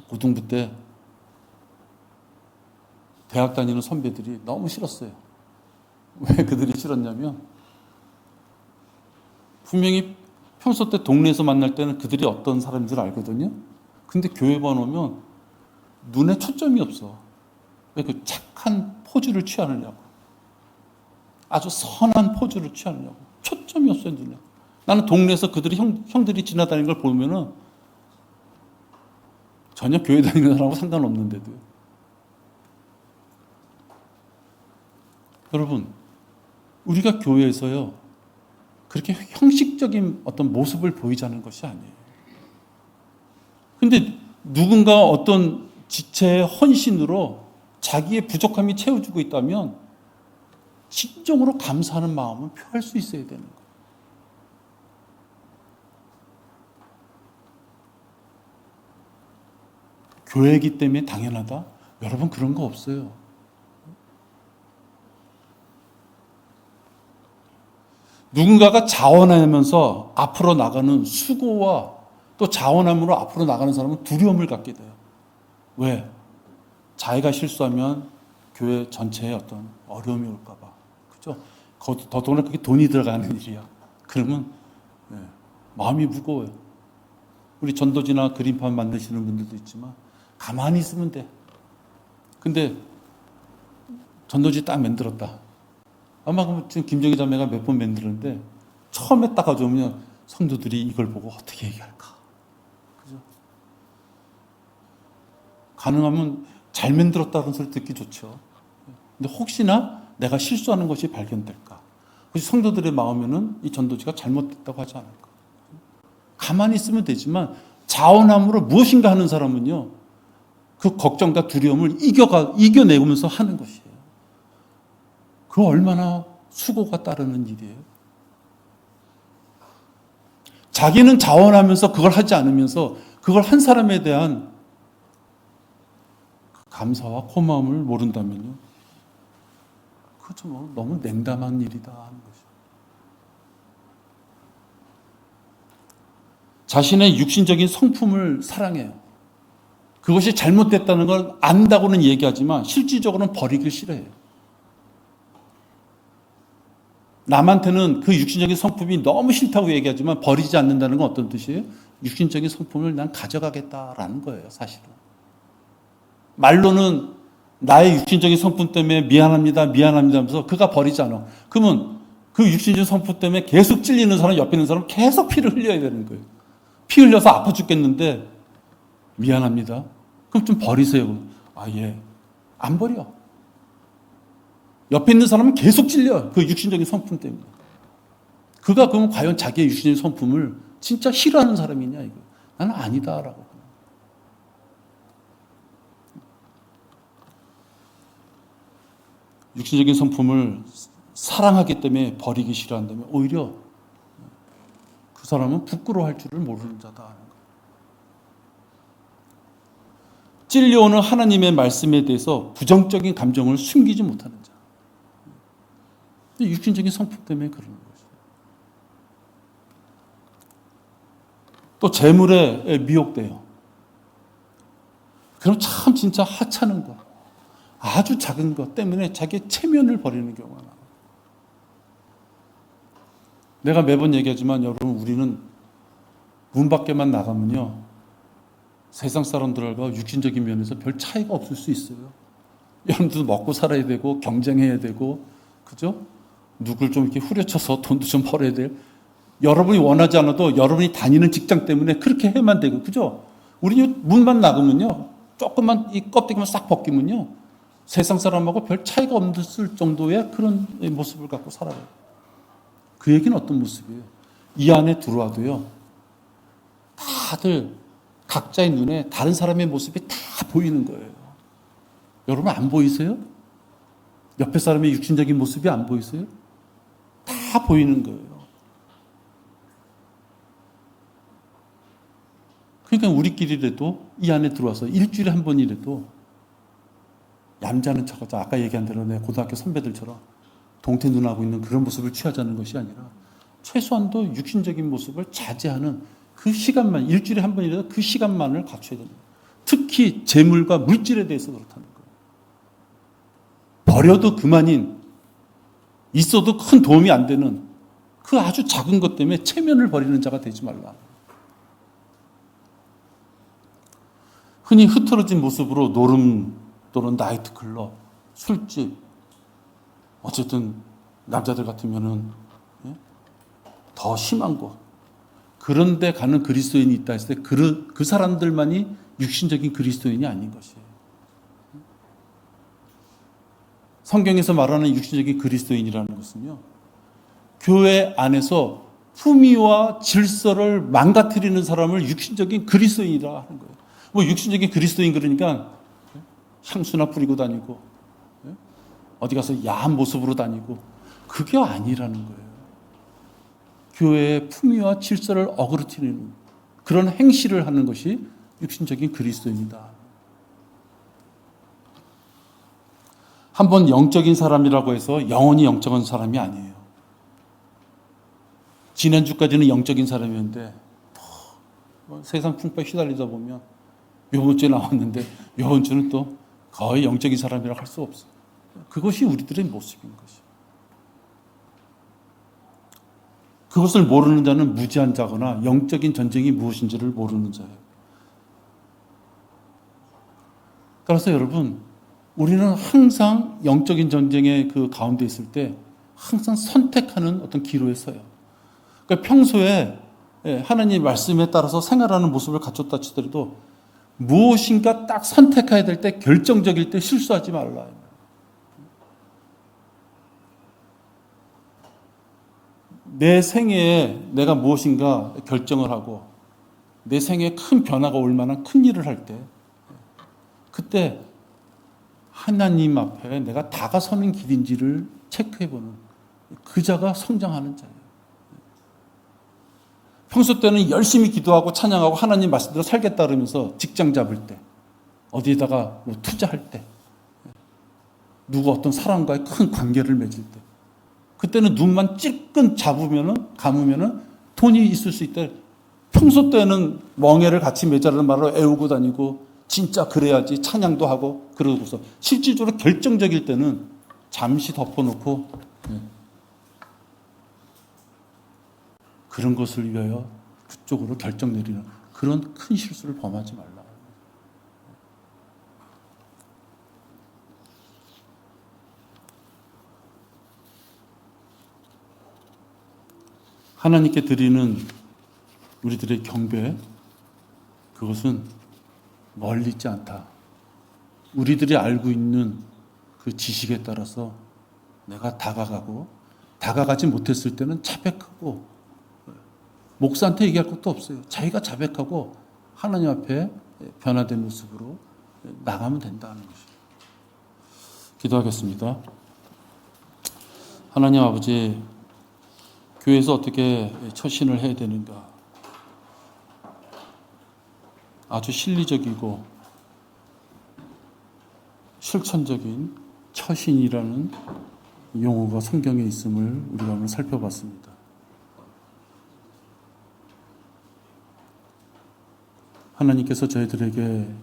고등부 때 대학 다니는 선배들이 너무 싫었어요. 왜 그들이 싫었냐면 분명히 평소 때 동네에서 만날 때는 그들이 어떤 사람인지를 알거든요. 근데 교회만 오면 눈에 초점이 없어. 왜 그 착한 포즈를 취하느냐고. 아주 선한 포즈를 취하느냐고. 초점이 없어요, 눈에. 나는 동네에서 그들이 형들이 지나다니는 걸 보면은 전혀 교회 다니는 사람하고 상관없는데도요. 여러분, 우리가 교회에서요, 그렇게 형식적인 어떤 모습을 보이자는 것이 아니에요. 근데 누군가 어떤 지체의 헌신으로 자기의 부족함이 채워주고 있다면 진정으로 감사하는 마음은 표할 수 있어야 되는 거예요. 교회이기 때문에 당연하다? 여러분 그런 거 없어요. 누군가가 자원하면서 앞으로 나가는 수고와 또 자원함으로 앞으로 나가는 사람은 두려움을 갖게 돼요. 왜? 자기가 실수하면 교회 전체에 어떤 어려움이 올까 봐. 그죠? 더더구나 그게 돈이 들어가는 일이야. 그러면 마음이 무거워요. 우리 전도지나 그림판 만드시는 분들도 있지만 가만히 있으면 돼. 근데 전도지 딱 만들었다. 아마 지금 김정희 자매가 몇 번 만들었는데 처음에 딱 가져오면 성도들이 이걸 보고 어떻게 얘기할까? 그죠? 가능하면 잘 만들었다는 소리 듣기 좋죠. 근데 혹시나 내가 실수하는 것이 발견될까? 그래서 성도들의 마음에는 이 전도지가 잘못됐다고 하지 않을까? 가만히 있으면 되지만 자원함으로 무엇인가 하는 사람은요, 그 걱정과 두려움을 이겨내면서 하는 것이에요. 그 얼마나 수고가 따르는 일이에요. 자기는 자원하면서 그걸 하지 않으면서 그걸 한 사람에 대한 감사와 고마움을 모른다면요, 그것도 뭐 너무 냉담한 일이다 하는 거죠. 자신의 육신적인 성품을 사랑해요. 그것이 잘못됐다는 걸 안다고는 얘기하지만 실질적으로는 버리기 싫어해요. 남한테는 그 육신적인 성품이 너무 싫다고 얘기하지만 버리지 않는다는 건 어떤 뜻이에요? 육신적인 성품을 난 가져가겠다라는 거예요, 사실은. 말로는 나의 육신적인 성품 때문에 미안합니다 하면서 그가 버리지 않아. 그러면 그 육신적인 성품 때문에 계속 찔리는 사람, 옆에 있는 사람 계속 피를 흘려야 되는 거예요. 피 흘려서 아파 죽겠는데 미안합니다. 그럼 좀 버리세요. 아, 예. 안 버려. 옆에 있는 사람은 계속 찔려. 그 육신적인 성품 때문에. 그가 그러면 과연 자기의 육신적인 성품을 진짜 싫어하는 사람이냐, 이거. 나는 아니다라고. 육신적인 성품을 사랑하기 때문에 버리기 싫어한다면 오히려 그 사람은 부끄러워할 줄을 모르는 자다 하는 거예요. 찔려오는 하나님의 말씀에 대해서 부정적인 감정을 숨기지 못하는 자. 육신적인 성품 때문에 그러는 거죠. 또 재물에 미혹돼요. 그럼 참 진짜 하찮은 것, 아주 작은 것 때문에 자기의 체면을 버리는 경우가 많아요. 내가 매번 얘기하지만 여러분, 우리는 문 밖에만 나가면요, 세상 사람들과 육신적인 면에서 별 차이가 없을 수 있어요. 여러분들도 먹고 살아야 되고 경쟁해야 되고, 그죠? 누굴 좀 이렇게 후려쳐서 돈도 좀 벌어야 돼요. 여러분이 원하지 않아도 여러분이 다니는 직장 때문에 그렇게 해야만 되고, 그죠? 우리 문만 나가면요, 조금만 이 껍데기만 싹 벗기면요, 세상 사람하고 별 차이가 없을 정도의 그런 모습을 갖고 살아요. 그 얘기는 어떤 모습이에요? 이 안에 들어와도요, 다들 각자의 눈에 다른 사람의 모습이 다 보이는 거예요. 여러분 안 보이세요? 옆에 사람의 육신적인 모습이 안 보이세요? 다 보이는 거예요. 그러니까 우리끼리라도 이 안에 들어와서 일주일에 한 번이라도 얌전한 척하자. 아까 얘기한 대로 내 고등학교 선배들처럼 동태 눈하고 있는 그런 모습을 취하자는 것이 아니라 최소한도 육신적인 모습을 자제하는 그 시간만, 일주일에 한 번이라도 그 시간만을 갖춰야 됩니다. 특히 재물과 물질에 대해서 그렇다는 거예요. 버려도 그만인, 있어도 큰 도움이 안 되는 그 아주 작은 것 때문에 체면을 버리는 자가 되지 말라. 흔히 흐트러진 모습으로 노름 또는 나이트클럽, 술집, 어쨌든 남자들 같으면은 더 심한 곳, 그런 데 가는 그리스도인이 있다 했을 때 그 사람들만이 육신적인 그리스도인이 아닌 것이에요. 성경에서 말하는 육신적인 그리스도인이라는 것은요, 교회 안에서 품위와 질서를 망가뜨리는 사람을 육신적인 그리스도인이라 하는 거예요. 뭐 육신적인 그리스도인 그러니까 향수나 뿌리고 다니고 어디 가서 야한 모습으로 다니고 그게 아니라는 거예요. 교회의 품위와 질서를 어그러뜨리는 그런 행실을 하는 것이 육신적인 그리스도입니다. 한번 영적인 사람이라고 해서 영원히 영적인 사람이 아니에요. 지난주까지는 영적인 사람이었는데 세상 풍파에 휘달리다 보면 이번 주에 나왔는데 이번 주는 또 거의 영적인 사람이라고 할 수 없어요. 그것이 우리들의 모습인 것이에요. 그것을 모르는 자는 무지한 자거나 영적인 전쟁이 무엇인지를 모르는 자예요. 따라서 여러분, 우리는 항상 영적인 전쟁의 그 가운데 있을 때 항상 선택하는 어떤 기로에 서요. 그러니까 평소에 하나님 말씀에 따라서 생활하는 모습을 갖췄다 치더라도 무엇인가 딱 선택해야 될 때, 결정적일 때 실수하지 말라. 내 생애에 내가 무엇인가 결정을 하고 내 생애에 큰 변화가 올 만한 큰 일을 할 때, 그때 하나님 앞에 내가 다가서는 길인지를 체크해보는 그 자가 성장하는 자예요. 평소 때는 열심히 기도하고 찬양하고 하나님 말씀대로 살겠다 그러면서 직장 잡을 때, 어디에다가 뭐 투자할 때, 누가 어떤 사람과의 큰 관계를 맺을 때, 그때는 눈만 찔끔 감으면은 돈이 있을 수 있다. 평소 때는 멍해를 같이 맺자라는 말로 애우고 다니고 진짜 그래야지 찬양도 하고 그러고서 실질적으로 결정적일 때는 잠시 덮어놓고 그런 것을 위하여 그쪽으로 결정 내리는 그런 큰 실수를 범하지 말라. 하나님께 드리는 우리들의 경배, 그것은 멀리 있지 않다. 우리들이 알고 있는 그 지식에 따라서 내가 다가가지 못했을 때는 자백하고, 목사한테 얘기할 것도 없어요. 자기가 자백하고 하나님 앞에 변화된 모습으로 나가면 된다는 것이죠. 기도하겠습니다. 하나님 아버지, 교회에서 어떻게 처신을 해야 되는가? 아주 실리적이고 실천적인 처신이라는 용어가 성경에 있음을 우리가 오늘 살펴봤습니다. 하나님께서 저희들에게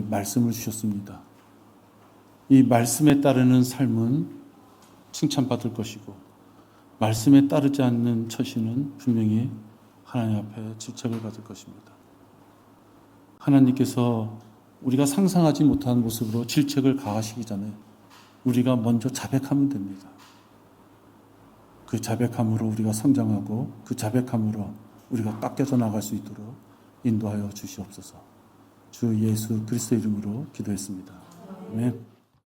말씀을 주셨습니다. 이 말씀에 따르는 삶은 칭찬받을 것이고, 말씀에 따르지 않는 처신은 분명히 하나님 앞에 질책을 받을 것입니다. 하나님께서 우리가 상상하지 못한 모습으로 질책을 가하시기 전에 우리가 먼저 자백하면 됩니다. 그 자백함으로 우리가 성장하고 그 자백함으로 우리가 깎여서 나갈 수 있도록 인도하여 주시옵소서. 주 예수 그리스도 이름으로 기도했습니다. 아멘.